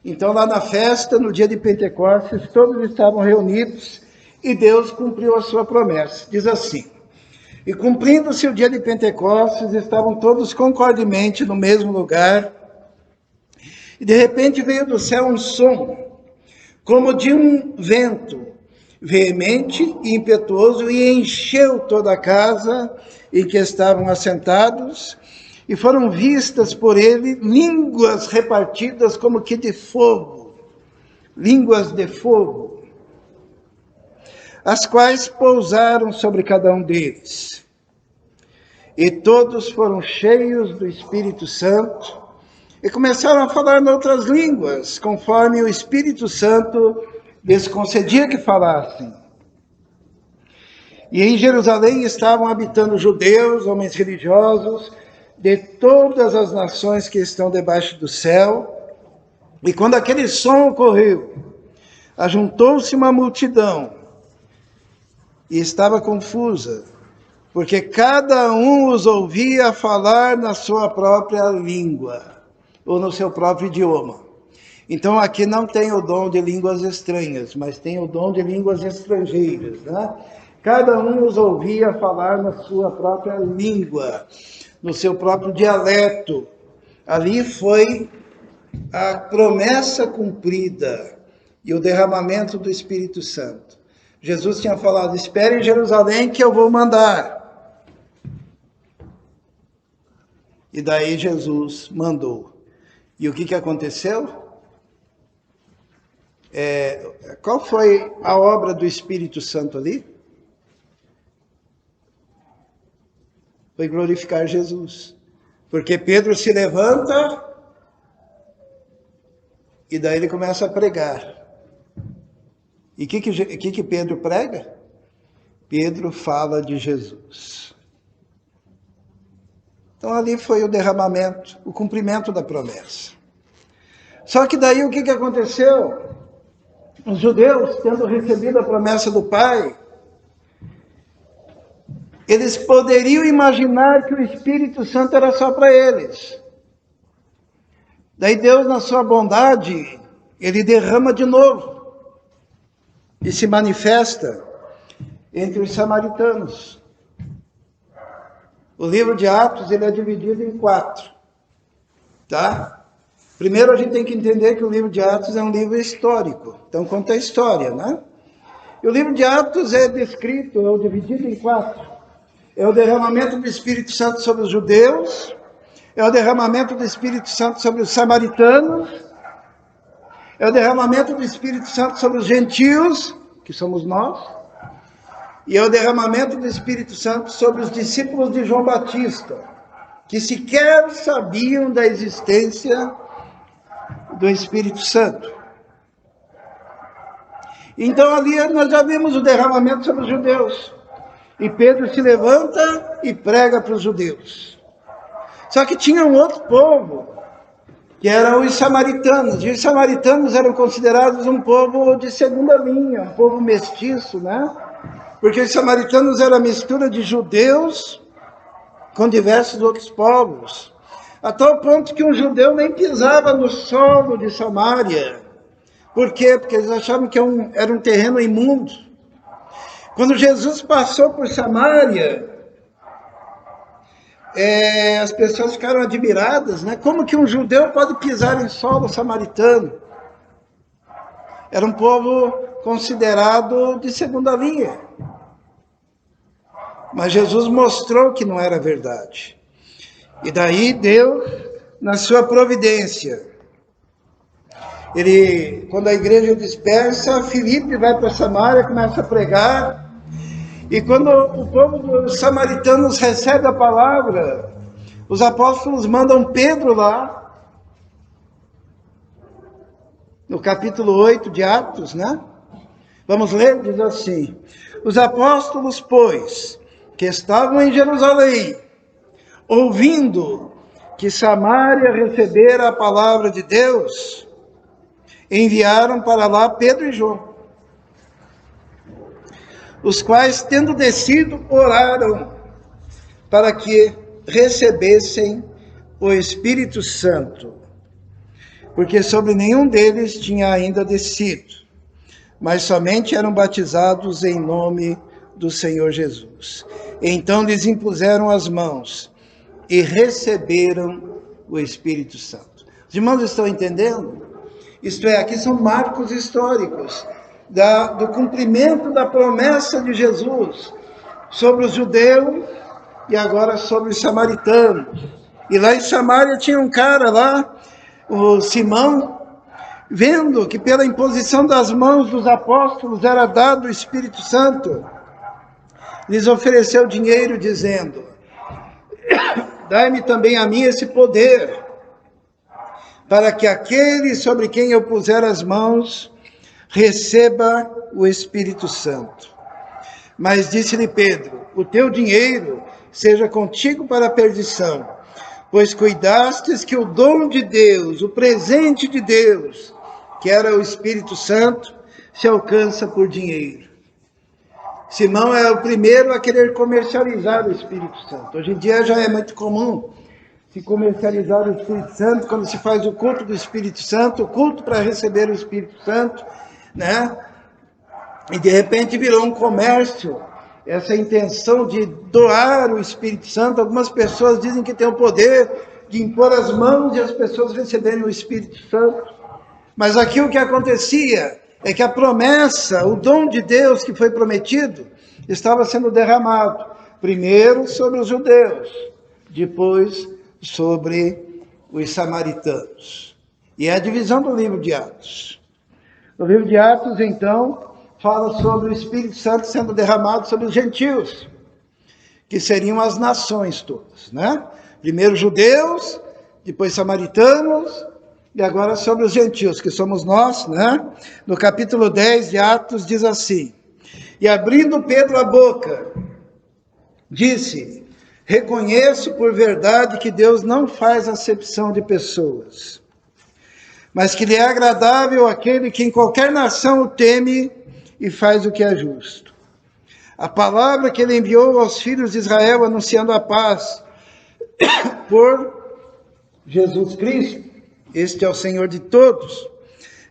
Então, lá na festa, no dia de Pentecostes, todos estavam reunidos e Deus cumpriu a sua promessa. Diz assim, e cumprindo-se o dia de Pentecostes, estavam todos concordemente no mesmo lugar, e de repente veio do céu um som, como de um vento, veemente e impetuoso, e encheu toda a casa em que estavam assentados, e foram vistas por ele línguas repartidas como que de fogo, línguas de fogo, as quais pousaram sobre cada um deles. E todos foram cheios do Espírito Santo e começaram a falar em outras línguas, conforme o Espírito Santo lhes concedia que falassem. E em Jerusalém estavam habitando judeus, homens religiosos, de todas as nações que estão debaixo do céu. E quando aquele som ocorreu, ajuntou-se uma multidão e estava confusa, porque cada um os ouvia falar na sua própria língua, ou no seu próprio idioma. Então aqui não tem o dom de línguas estranhas, mas tem o dom de línguas estrangeiras, né? Cada um os ouvia falar na sua própria língua, no seu próprio dialeto. Ali foi a promessa cumprida e o derramamento do Espírito Santo. Jesus tinha falado, espere em Jerusalém que eu vou mandar. E daí Jesus mandou. E o que aconteceu? Qual foi a obra do Espírito Santo ali? Foi glorificar Jesus. Porque Pedro se levanta e daí ele começa a pregar. E o que Pedro prega? Pedro fala de Jesus. Então ali foi o derramamento, o cumprimento da promessa. Só que daí o que aconteceu? Os judeus, tendo recebido a promessa do Pai, eles poderiam imaginar que o Espírito Santo era só para eles. Daí Deus, na sua bondade, ele derrama de novo e se manifesta entre os samaritanos. O livro de Atos, ele é dividido em 4, tá? Primeiro a gente tem que entender que o livro de Atos é um livro histórico, então conta a história, né? E o livro de Atos é descrito, ou dividido em 4. É o derramamento do Espírito Santo sobre os judeus, é o derramamento do Espírito Santo sobre os samaritanos, é o derramamento do Espírito Santo sobre os gentios, que somos nós, e é o derramamento do Espírito Santo sobre os discípulos de João Batista, que sequer sabiam da existência do Espírito Santo. Então ali nós já vimos o derramamento sobre os judeus. E Pedro se levanta e prega para os judeus. Só que tinha um outro povo, que eram os samaritanos. E os samaritanos eram considerados um povo de segunda linha, um povo mestiço, né? Porque os samaritanos eram a mistura de judeus com diversos outros povos. A tal ponto que um judeu nem pisava no solo de Samaria. Por quê? Porque eles achavam que era um terreno imundo. Quando Jesus passou por Samaria, as pessoas ficaram admiradas, né? Como que um judeu pode pisar em solo samaritano? Era um povo considerado de segunda linha. Mas Jesus mostrou que não era verdade. E daí Deus, na sua providência, quando a igreja dispersa, Filipe vai para Samaria, começa a pregar. E quando o povo dos samaritanos recebe a palavra, os apóstolos mandam Pedro lá, no capítulo 8 de Atos, né? Vamos ler, diz assim: os apóstolos, pois, que estavam em Jerusalém, ouvindo que Samaria recebera a palavra de Deus, enviaram para lá Pedro e João, os quais, tendo descido, oraram para que recebessem o Espírito Santo, porque sobre nenhum deles tinha ainda descido, mas somente eram batizados em nome do Senhor Jesus. Então lhes impuseram as mãos e receberam o Espírito Santo. Os irmãos estão entendendo? Isto é, aqui são marcos históricos do cumprimento da promessa de Jesus sobre os judeus e agora sobre os samaritanos. E lá em Samaria tinha um cara lá, o Simão, vendo que pela imposição das mãos dos apóstolos era dado o Espírito Santo, lhes ofereceu dinheiro dizendo: dai-me também a mim esse poder, para que aquele sobre quem eu puser as mãos receba o Espírito Santo. Mas disse-lhe Pedro: o teu dinheiro seja contigo para a perdição, pois cuidastes que o dom de Deus, o presente de Deus, que era o Espírito Santo, se alcança por dinheiro. Simão é o primeiro a querer comercializar o Espírito Santo. Hoje em dia já é muito comum se comercializar o Espírito Santo, quando se faz o culto do Espírito Santo, o culto para receber o Espírito Santo, né? E de repente virou um comércio, essa intenção de doar o Espírito Santo. Algumas pessoas dizem que tem o poder de impor as mãos e as pessoas receberem o Espírito Santo. Mas aqui o que acontecia é que a promessa, o dom de Deus que foi prometido, estava sendo derramado, primeiro sobre os judeus, depois sobre os samaritanos. E é a divisão do livro de Atos. O livro de Atos, então, fala sobre o Espírito Santo sendo derramado sobre os gentios, que seriam as nações todas, né? Primeiro judeus, depois samaritanos, e agora sobre os gentios, que somos nós, né? No capítulo 10 de Atos diz assim: e abrindo Pedro a boca, disse: reconheço por verdade que Deus não faz acepção de pessoas, mas que lhe é agradável aquele que em qualquer nação o teme e faz o que é justo. A palavra que ele enviou aos filhos de Israel, anunciando a paz por Jesus Cristo, este é o Senhor de todos.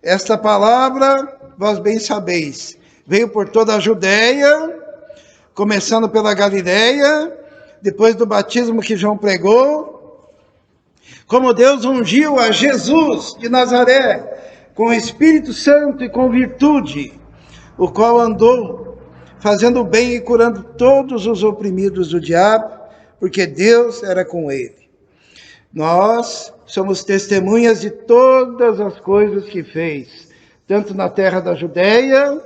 Esta palavra, vós bem sabeis, veio por toda a Judéia, começando pela Galileia, depois do batismo que João pregou, como Deus ungiu a Jesus de Nazaré, com o Espírito Santo e com virtude, o qual andou fazendo o bem e curando todos os oprimidos do diabo, porque Deus era com ele. Nós somos testemunhas de todas as coisas que fez, tanto na terra da Judéia,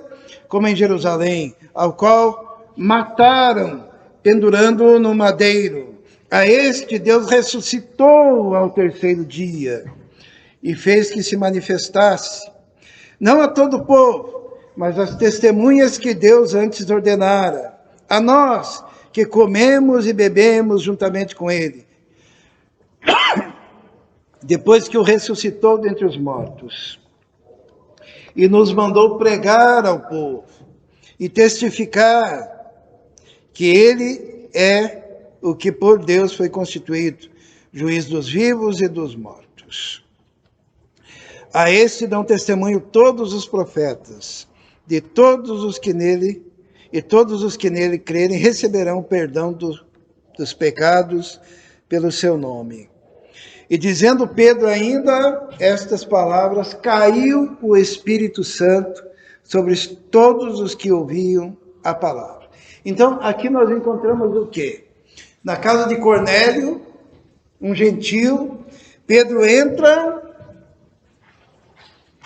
como em Jerusalém, ao qual mataram, pendurando no madeiro. A este Deus ressuscitou ao terceiro dia, e fez que se manifestasse, não a todo o povo, mas às testemunhas que Deus antes ordenara, a nós que comemos e bebemos juntamente com ele, depois que o ressuscitou dentre os mortos, e nos mandou pregar ao povo e testificar que ele é o que por Deus foi constituído, juiz dos vivos e dos mortos. A este dão testemunho todos os profetas, de todos os que nele, e todos os que nele crerem receberão perdão dos pecados pelo seu nome. E dizendo Pedro ainda estas palavras, caiu o Espírito Santo sobre todos os que ouviam a palavra. Então, aqui nós encontramos o quê? Na casa de Cornélio, um gentio, Pedro entra,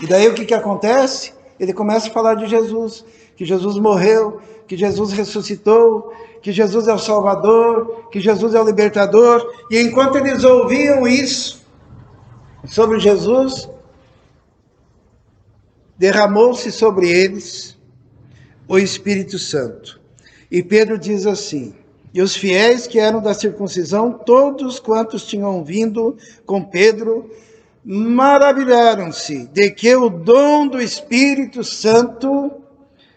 e daí o que acontece? Ele começa a falar de Jesus, que Jesus morreu, que Jesus ressuscitou, que Jesus é o Salvador, que Jesus é o Libertador. E enquanto eles ouviam isso sobre Jesus, derramou-se sobre eles o Espírito Santo. E Pedro diz assim: e os fiéis que eram da circuncisão, todos quantos tinham vindo com Pedro, maravilharam-se de que o dom do Espírito Santo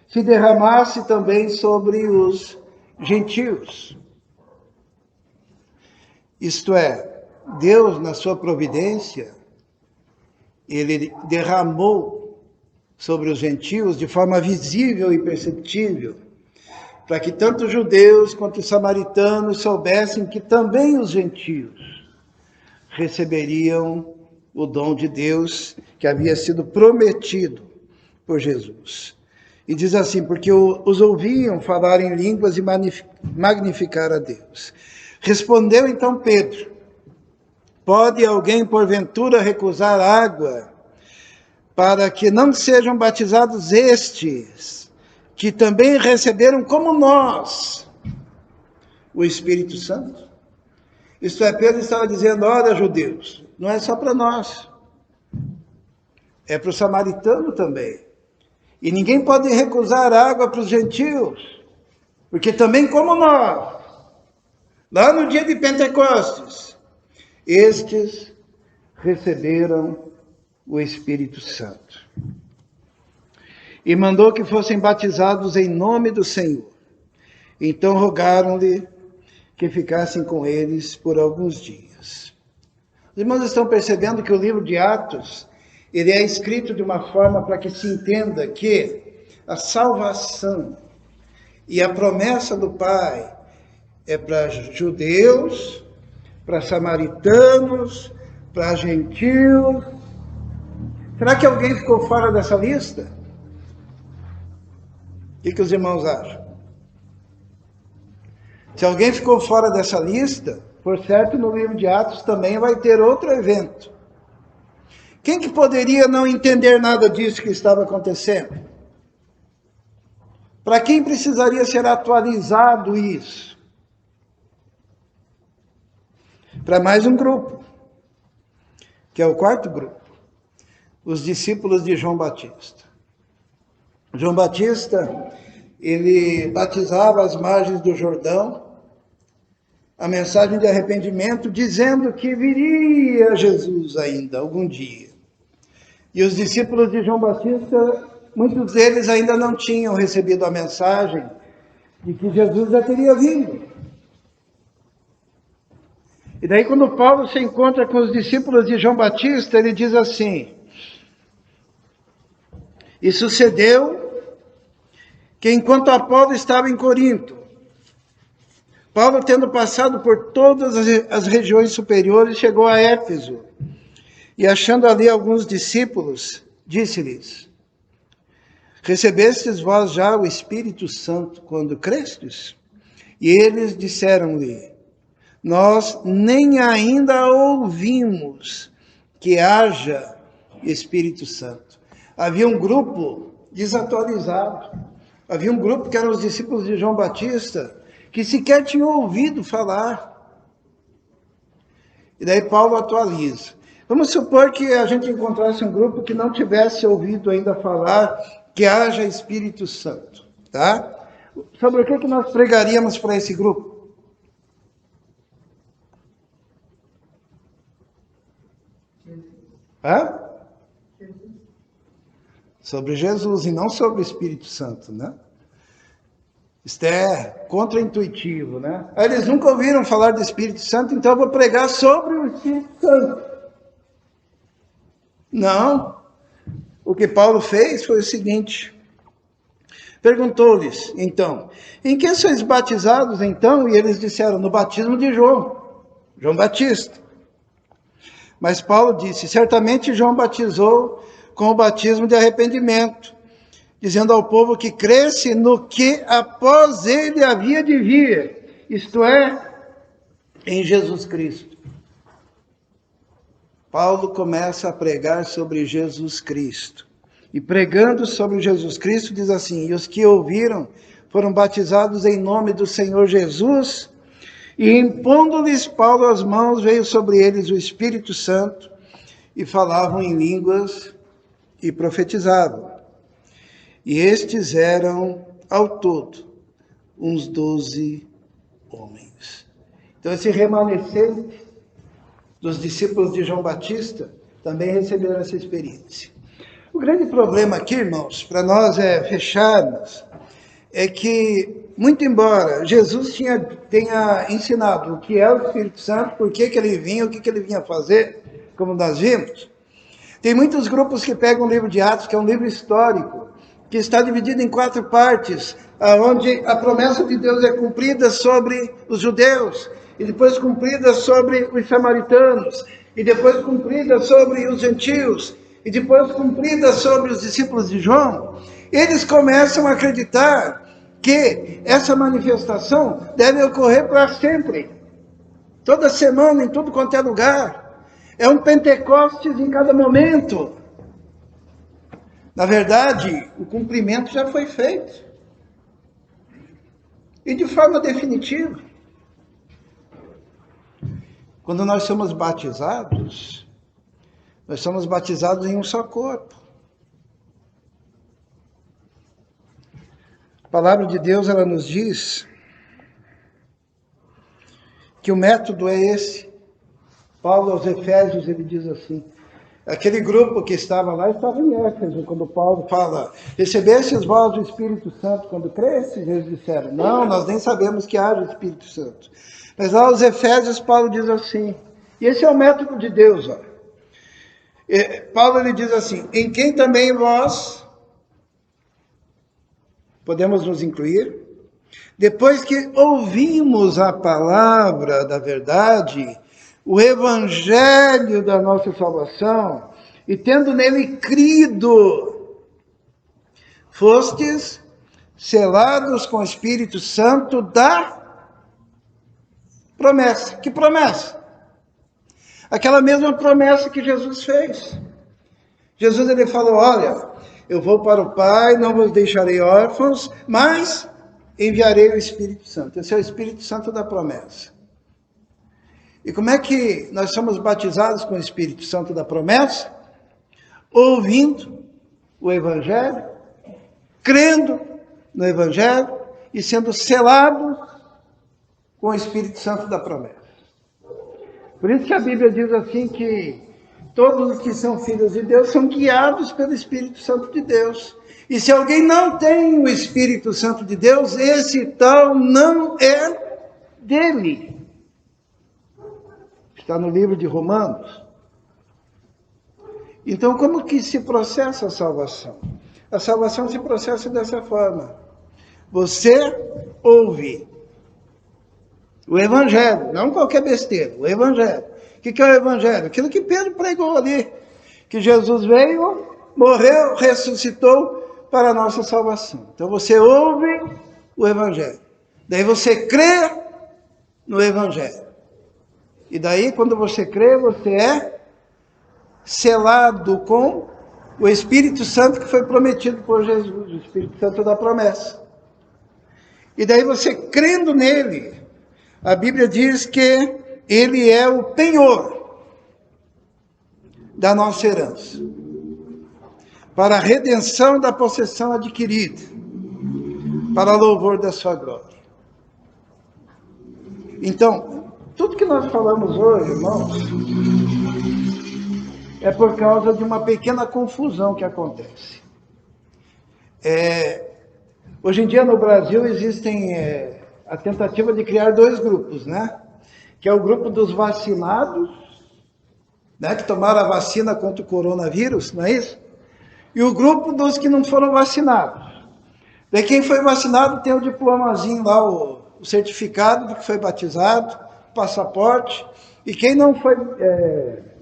se derramasse também sobre os gentios. Isto é, Deus, na sua providência, ele derramou sobre os gentios de forma visível e perceptível, para que tanto os judeus quanto os samaritanos soubessem que também os gentios receberiam o dom de Deus que havia sido prometido por Jesus. E diz assim: porque os ouviam falar em línguas e magnificar a Deus. Respondeu então Pedro: pode alguém porventura recusar água para que não sejam batizados estes, que também receberam como nós o Espírito Santo? Isto é, Pedro estava dizendo: olha, judeus, não é só para nós, é para o samaritano também. E ninguém pode recusar água para os gentios, porque também como nós, lá no dia de Pentecostes, estes receberam o Espírito Santo. E mandou que fossem batizados em nome do Senhor. Então rogaram-lhe que ficassem com eles por alguns dias. Os irmãos estão percebendo que o livro de Atos, ele é escrito de uma forma para que se entenda que a salvação e a promessa do Pai é para judeus, para samaritanos, para gentios. Será que alguém ficou fora dessa lista? O que os irmãos acham? Se alguém ficou fora dessa lista, por certo, no livro de Atos também vai ter outro evento, Quem que poderia não entender nada disso que estava acontecendo? Para quem precisaria ser atualizado isso? Para mais um grupo, que é o quarto grupo, os discípulos de João Batista. João Batista, ele batizava às margens do Jordão, a mensagem de arrependimento, dizendo que viria Jesus ainda, algum dia. E os discípulos de João Batista, muitos deles ainda não tinham recebido a mensagem de que Jesus já teria vindo. E daí quando Paulo se encontra com os discípulos de João Batista, ele diz assim: e sucedeu que enquanto Apolo estava em Corinto, Paulo, tendo passado por todas as regiões superiores, chegou a Éfeso, e achando ali alguns discípulos, disse-lhes: recebestes vós já o Espírito Santo quando crestes? E eles disseram-lhe: nós nem ainda ouvimos que haja Espírito Santo. Havia um grupo desatualizado, havia um grupo que eram os discípulos de João Batista, que sequer tinham ouvido falar. E daí Paulo atualiza. Vamos supor que a gente encontrasse um grupo que não tivesse ouvido ainda falar que haja Espírito Santo, tá? Sobre o que nós pregaríamos para esse grupo? Hã? Sobre Jesus e não sobre o Espírito Santo, né? Isto é contraintuitivo, né? Eles nunca ouviram falar do Espírito Santo, então eu vou pregar sobre o Espírito Santo. Não. O que Paulo fez foi o seguinte: perguntou-lhes, então, em que sois batizados, então? E eles disseram, no batismo de João Batista. Mas Paulo disse, certamente João batizou com o batismo de arrependimento, dizendo ao povo que cresce no que após ele havia de vir, isto é, em Jesus Cristo. Paulo começa a pregar sobre Jesus Cristo. E pregando sobre Jesus Cristo, diz assim, e os que ouviram foram batizados em nome do Senhor Jesus, e impondo-lhes Paulo as mãos, veio sobre eles o Espírito Santo, e falavam em línguas e profetizavam. E estes eram, ao todo, uns 12 homens. Então, esse remanescente dos discípulos de João Batista também receberam essa experiência. O grande problema aqui, irmãos, para nós fecharmos, é que, muito embora Jesus tenha ensinado o que é o Espírito Santo, por que ele vinha, o que ele vinha fazer, como nós vimos, tem muitos grupos que pegam o livro de Atos, que é um livro histórico, que está dividido em 4 partes, onde a promessa de Deus é cumprida sobre os judeus, e depois cumprida sobre os samaritanos, e depois cumprida sobre os gentios, e depois cumprida sobre os discípulos de João. Eles começam a acreditar que essa manifestação deve ocorrer para sempre, toda semana, em tudo quanto é lugar. É um Pentecostes em cada momento. Na verdade, o cumprimento já foi feito. E de forma definitiva. Quando nós somos batizados em um só corpo. A palavra de Deus, ela nos diz que o método é esse. Paulo aos Efésios, ele diz assim, aquele grupo que estava lá, estava em Éfeso, quando Paulo fala, recebestes vós o Espírito Santo quando cresces? Eles disseram, não, nós nem sabemos que haja o Espírito Santo. Mas lá aos Efésios, Paulo diz assim, e esse é o método de Deus, ó. Paulo, ele diz assim, em quem também vós podemos nos incluir? Depois que ouvimos a palavra da verdade, o evangelho da nossa salvação, e tendo nele crido, fostes selados com o Espírito Santo da promessa. Que promessa? Aquela mesma promessa que Jesus fez. Jesus ele falou, olha, eu vou para o Pai, não vos deixarei órfãos, mas enviarei o Espírito Santo. Esse é o Espírito Santo da promessa. E como é que nós somos batizados com o Espírito Santo da promessa? Ouvindo o Evangelho, crendo no Evangelho e sendo selados com o Espírito Santo da promessa. Por isso que a Bíblia diz assim que todos os que são filhos de Deus são guiados pelo Espírito Santo de Deus. E se alguém não tem o Espírito Santo de Deus, esse tal não é dele. Está no livro de Romanos. Então, como que se processa a salvação? A salvação se processa dessa forma. Você ouve o Evangelho, não qualquer besteira, o Evangelho. O que é o Evangelho? Aquilo que Pedro pregou ali, que Jesus veio, morreu, ressuscitou para a nossa salvação. Então você ouve o Evangelho, daí você crê no Evangelho. E daí quando você crê, você é selado com o Espírito Santo que foi prometido por Jesus, o Espírito Santo da promessa. E daí você crendo nele, a Bíblia diz que ele é o penhor da nossa herança, para a redenção da possessão adquirida, para louvor da sua glória. Então, tudo que nós falamos hoje, irmãos, é por causa de uma pequena confusão que acontece. Hoje em dia no Brasil existem a tentativa de criar dois grupos, né? Que é o grupo dos vacinados, né? Que tomaram a vacina contra o coronavírus, não é isso? E o grupo dos que não foram vacinados. Daí quem foi vacinado tem o diplomazinho lá, o certificado de que foi batizado, passaporte, e quem não foi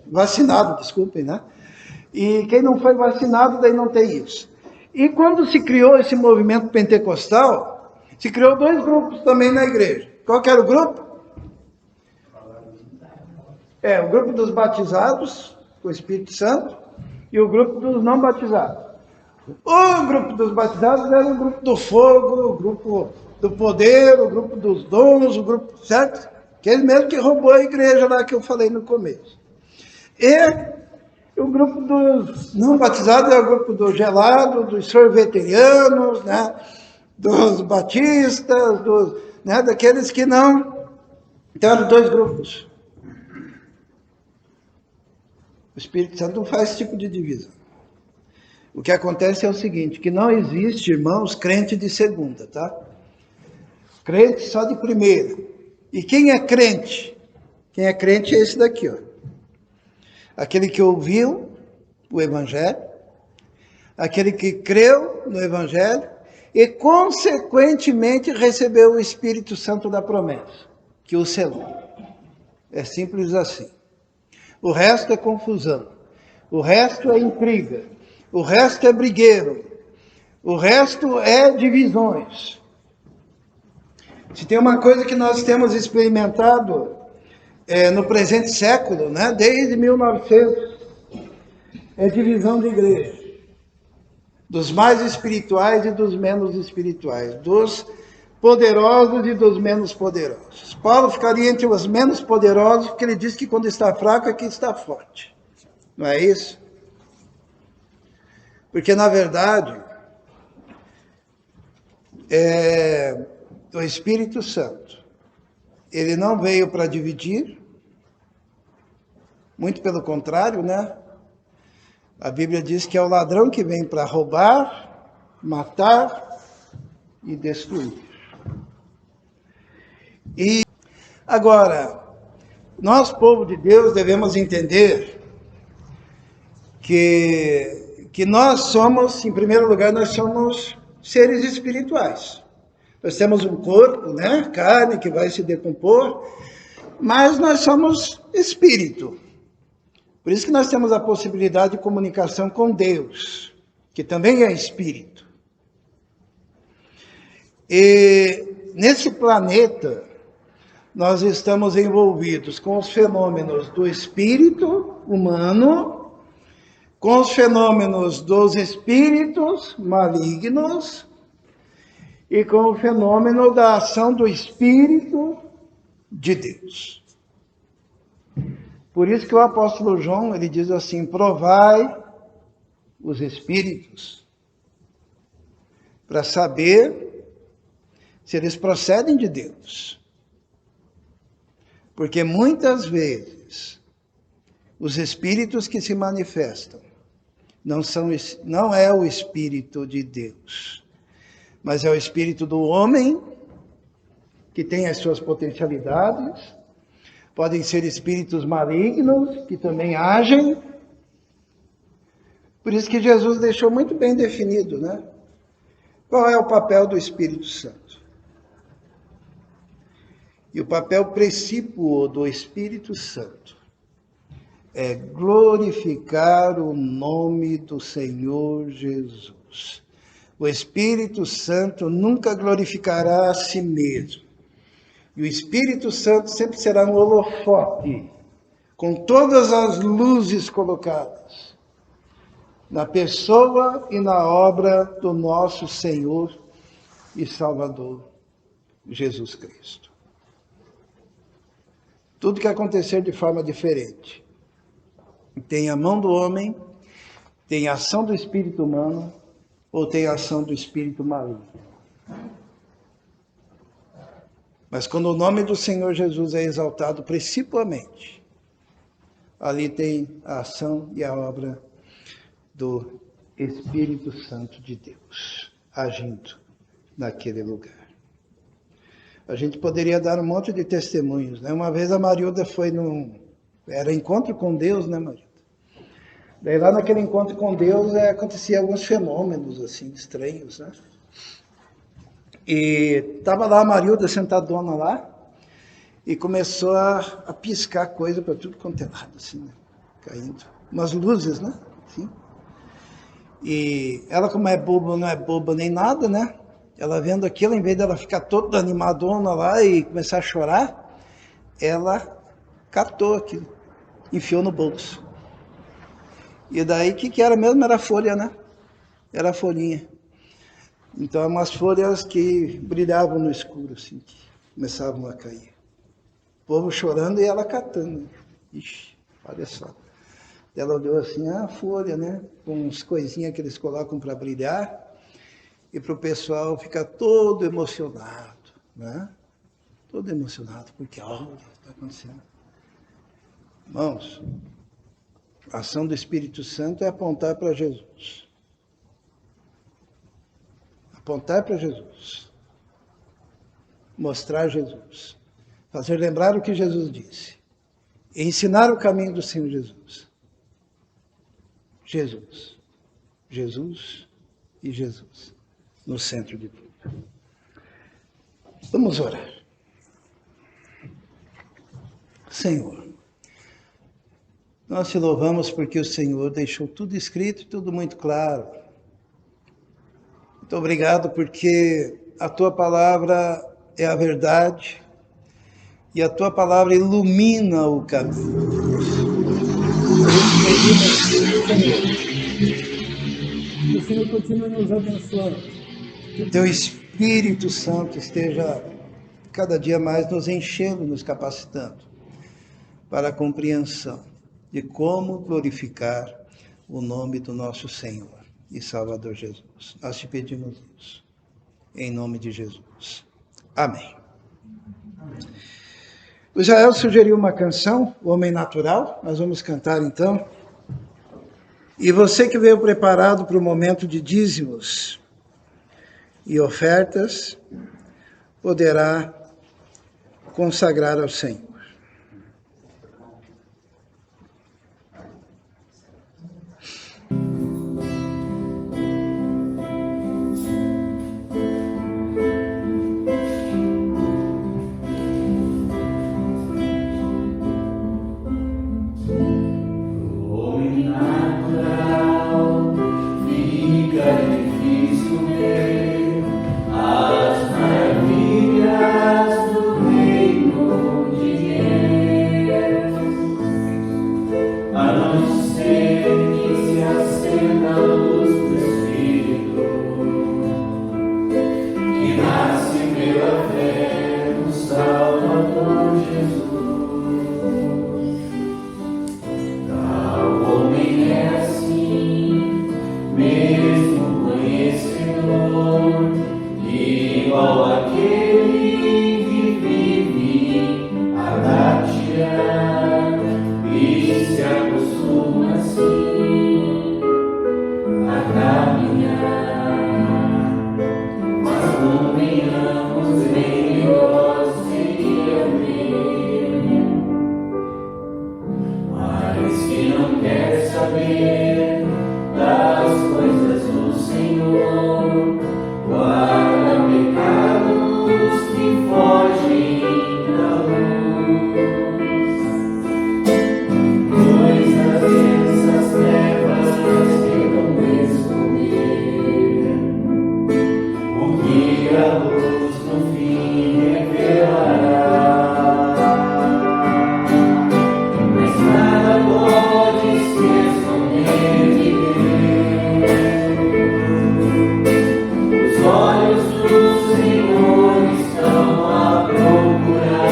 vacinado, desculpem, né? E quem não foi vacinado, daí não tem isso. E quando se criou esse movimento pentecostal, se criou dois grupos também na igreja. Qual que era o grupo? O grupo dos batizados com o Espírito Santo e o grupo dos não batizados. O grupo dos batizados era o grupo do fogo, o grupo do poder, o grupo dos dons, o grupo, certo? Aquele mesmo que roubou a igreja lá que eu falei no começo. E o grupo dos não batizados é o grupo do gelado, dos sorveterianos, né? Dos batistas, né? Daqueles que não. Então eram dois grupos. O Espírito Santo não faz esse tipo de divisão. O que acontece é o seguinte, que não existe, irmãos, crente de segunda, tá? Crente só de primeira. E quem é crente? Quem é crente é esse daqui, ó. Aquele que ouviu o Evangelho, aquele que creu no Evangelho e, consequentemente, recebeu o Espírito Santo da promessa, que o selou. É simples assim. O resto é confusão, o resto é intriga, o resto é brigueiro, o resto é divisões. Se tem uma coisa que nós temos experimentado no presente século, né, desde 1900, é divisão de igreja. Dos mais espirituais e dos menos espirituais. Dos poderosos e dos menos poderosos. Paulo ficaria entre os menos poderosos, porque ele diz que quando está fraco é que está forte. Não é isso? Porque, na verdade, o Espírito Santo, ele não veio para dividir, muito pelo contrário, né? A Bíblia diz que é o ladrão que vem para roubar, matar e destruir. E agora, nós, povo de Deus, devemos entender que nós somos, em primeiro lugar, nós somos seres espirituais. Nós temos um corpo, né, carne que vai se decompor, mas nós somos espírito. Por isso que nós temos a possibilidade de comunicação com Deus, que também é espírito. E nesse planeta, nós estamos envolvidos com os fenômenos do espírito humano, com os fenômenos dos espíritos malignos e com o fenômeno da ação do Espírito de Deus. Por isso que o apóstolo João, ele diz assim: provai os espíritos, para saber se eles procedem de Deus. Porque muitas vezes os espíritos que se manifestam não é o Espírito de Deus, mas é o espírito do homem, que tem as suas potencialidades. Podem ser espíritos malignos, que também agem. Por isso que Jesus deixou muito bem definido, né? Qual é o papel do Espírito Santo? E o papel precípuo do Espírito Santo é glorificar o nome do Senhor Jesus. O Espírito Santo nunca glorificará a si mesmo. E o Espírito Santo sempre será um holofote, com todas as luzes colocadas na pessoa e na obra do nosso Senhor e Salvador, Jesus Cristo. Tudo que acontecer de forma diferente tem a mão do homem, tem a ação do espírito humano, ou tem a ação do espírito maligno. Mas quando o nome do Senhor Jesus é exaltado principalmente, ali tem a ação e a obra do Espírito Santo de Deus, agindo naquele lugar. A gente poderia dar um monte de testemunhos, né? Uma vez a Marilda foi era encontro com Deus, né, Marilda? Daí lá naquele encontro com Deus acontecia alguns fenômenos assim estranhos, né? E estava lá a Marilda sentadona lá e começou a piscar coisa para tudo quanto é lado, assim, né? Caindo. Umas luzes, né? Assim. E ela, como é boba, não é boba nem nada, né? Ela vendo aquilo, em vez dela ficar toda animadona lá e começar a chorar, ela catou aquilo, enfiou no bolso. E daí, o que era mesmo? Era folha, né? Era folhinha. Então, umas folhas que brilhavam no escuro, assim, que começavam a cair. O povo chorando e ela catando. Ixi, olha só. Ela olhou assim, a folha, né? Com uns coisinhas que eles colocam para brilhar. E para o pessoal ficar todo emocionado, né? Todo emocionado, porque algo está acontecendo. Irmãos, a ação do Espírito Santo é apontar para Jesus. Apontar para Jesus, mostrar Jesus, fazer lembrar o que Jesus disse, ensinar o caminho do Senhor Jesus. Jesus, Jesus e Jesus, no centro de tudo. Vamos orar. Senhor, nós te louvamos porque o Senhor deixou tudo escrito, tudo muito claro. Muito obrigado porque a tua palavra é a verdade e a tua palavra ilumina o caminho. Que o Senhor continue nos abençoando. Que o teu Espírito Santo esteja cada dia mais nos enchendo, nos capacitando para a compreensão de como glorificar o nome do nosso Senhor e Salvador Jesus. Nós te pedimos isso, em nome de Jesus. Amém. O Israel sugeriu uma canção, O Homem Natural, nós vamos cantar então. E você que veio preparado para o momento de dízimos e ofertas, poderá consagrar ao Senhor. As maravilhas do reino de pela fé no Salvador Jesus. Tal homem é assim, mesmo conhecedor, igual àquele que vive a tatear e se acostuma assim a caminhar. Mas convenhamos, bem melhor seria ver, mas que não quer saber das coisas do Senhor, guarda pecados que fogem da luz. Coisas dessas trevas tentam esconder o que a luz no fim revelará. Mas nada pode se esconder de Deus. Os olhos do Senhor estão a procurar,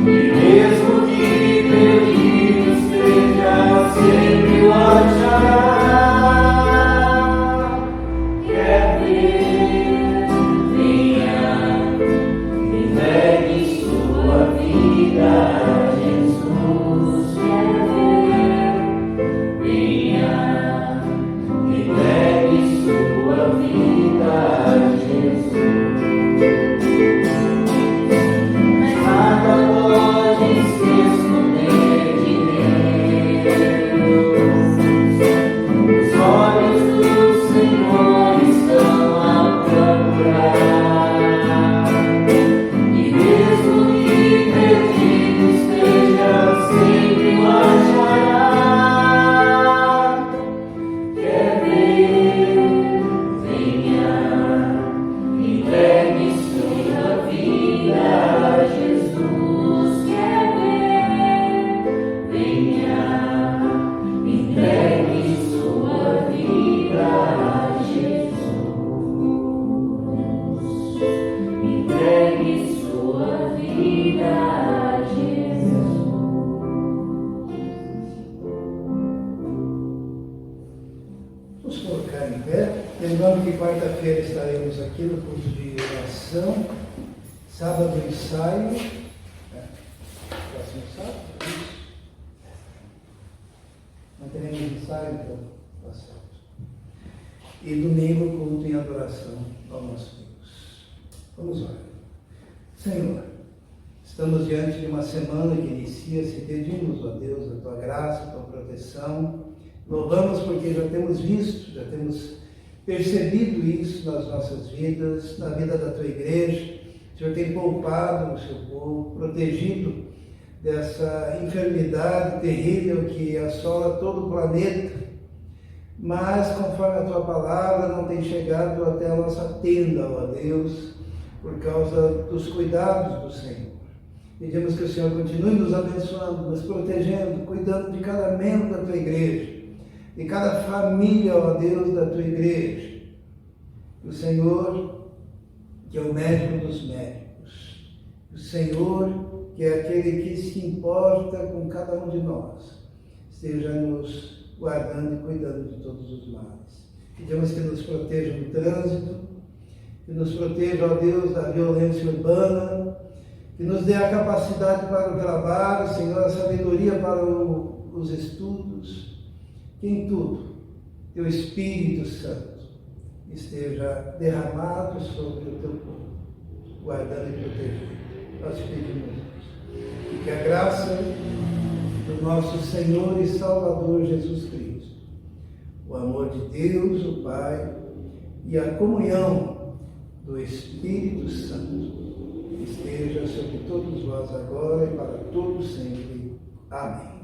e mesmo que perdido esteja, sempre o achará. Quer ver? Venha, entregue sua vida a Jesus. Quer ver? Venha, entregue sua vida a Jesus. Mas nada pode se esconder de Deus. Os olhos do Senhor estão a procurar, e mesmo que perdido esteja, sempre o achará. Quer ver? Venha, entregue sua vida a Jesus. Quer ver? Venha, entregue sua vida a Jesus. Entregue sua vida a Jesus. Vamos colocar em pé. Lembrando que quarta-feira estaremos aqui no curso de oração, sábado ensaio, próximo sábado, isso. Não teremos ensaio, então, passado. E domingo, culto em adoração ao nosso Deus. Vamos orar. Senhor, estamos diante de uma semana que inicia-se, pedimos, ó Deus, a tua graça, a tua proteção. Louvamos porque já temos visto, já temos percebido isso nas nossas vidas, na vida da tua igreja. O Senhor tem poupado o seu povo, protegido dessa enfermidade terrível que assola todo o planeta. Mas, conforme a tua palavra, não tem chegado até a nossa tenda, ó Deus, por causa dos cuidados do Senhor. Pedimos que o Senhor continue nos abençoando, nos protegendo, cuidando de cada membro da tua igreja, de cada família, ó Deus, da tua igreja. O Senhor, que é o médico dos médicos, o Senhor, que é aquele que se importa com cada um de nós, esteja nos guardando e cuidando de todos os males. Pedimos que nos proteja no trânsito, que nos proteja, ó Deus, da violência urbana, que nos dê a capacidade para o trabalho, Senhor, a sabedoria para os estudos, que em tudo teu Espírito Santo esteja derramado sobre o teu povo, guardando e protegendo. Nós te pedimos isso. E que a graça do nosso Senhor e Salvador Jesus Cristo, o amor de Deus, o Pai, e a comunhão do Espírito Santo esteja sobre todos vós agora e para todos sempre. Amém.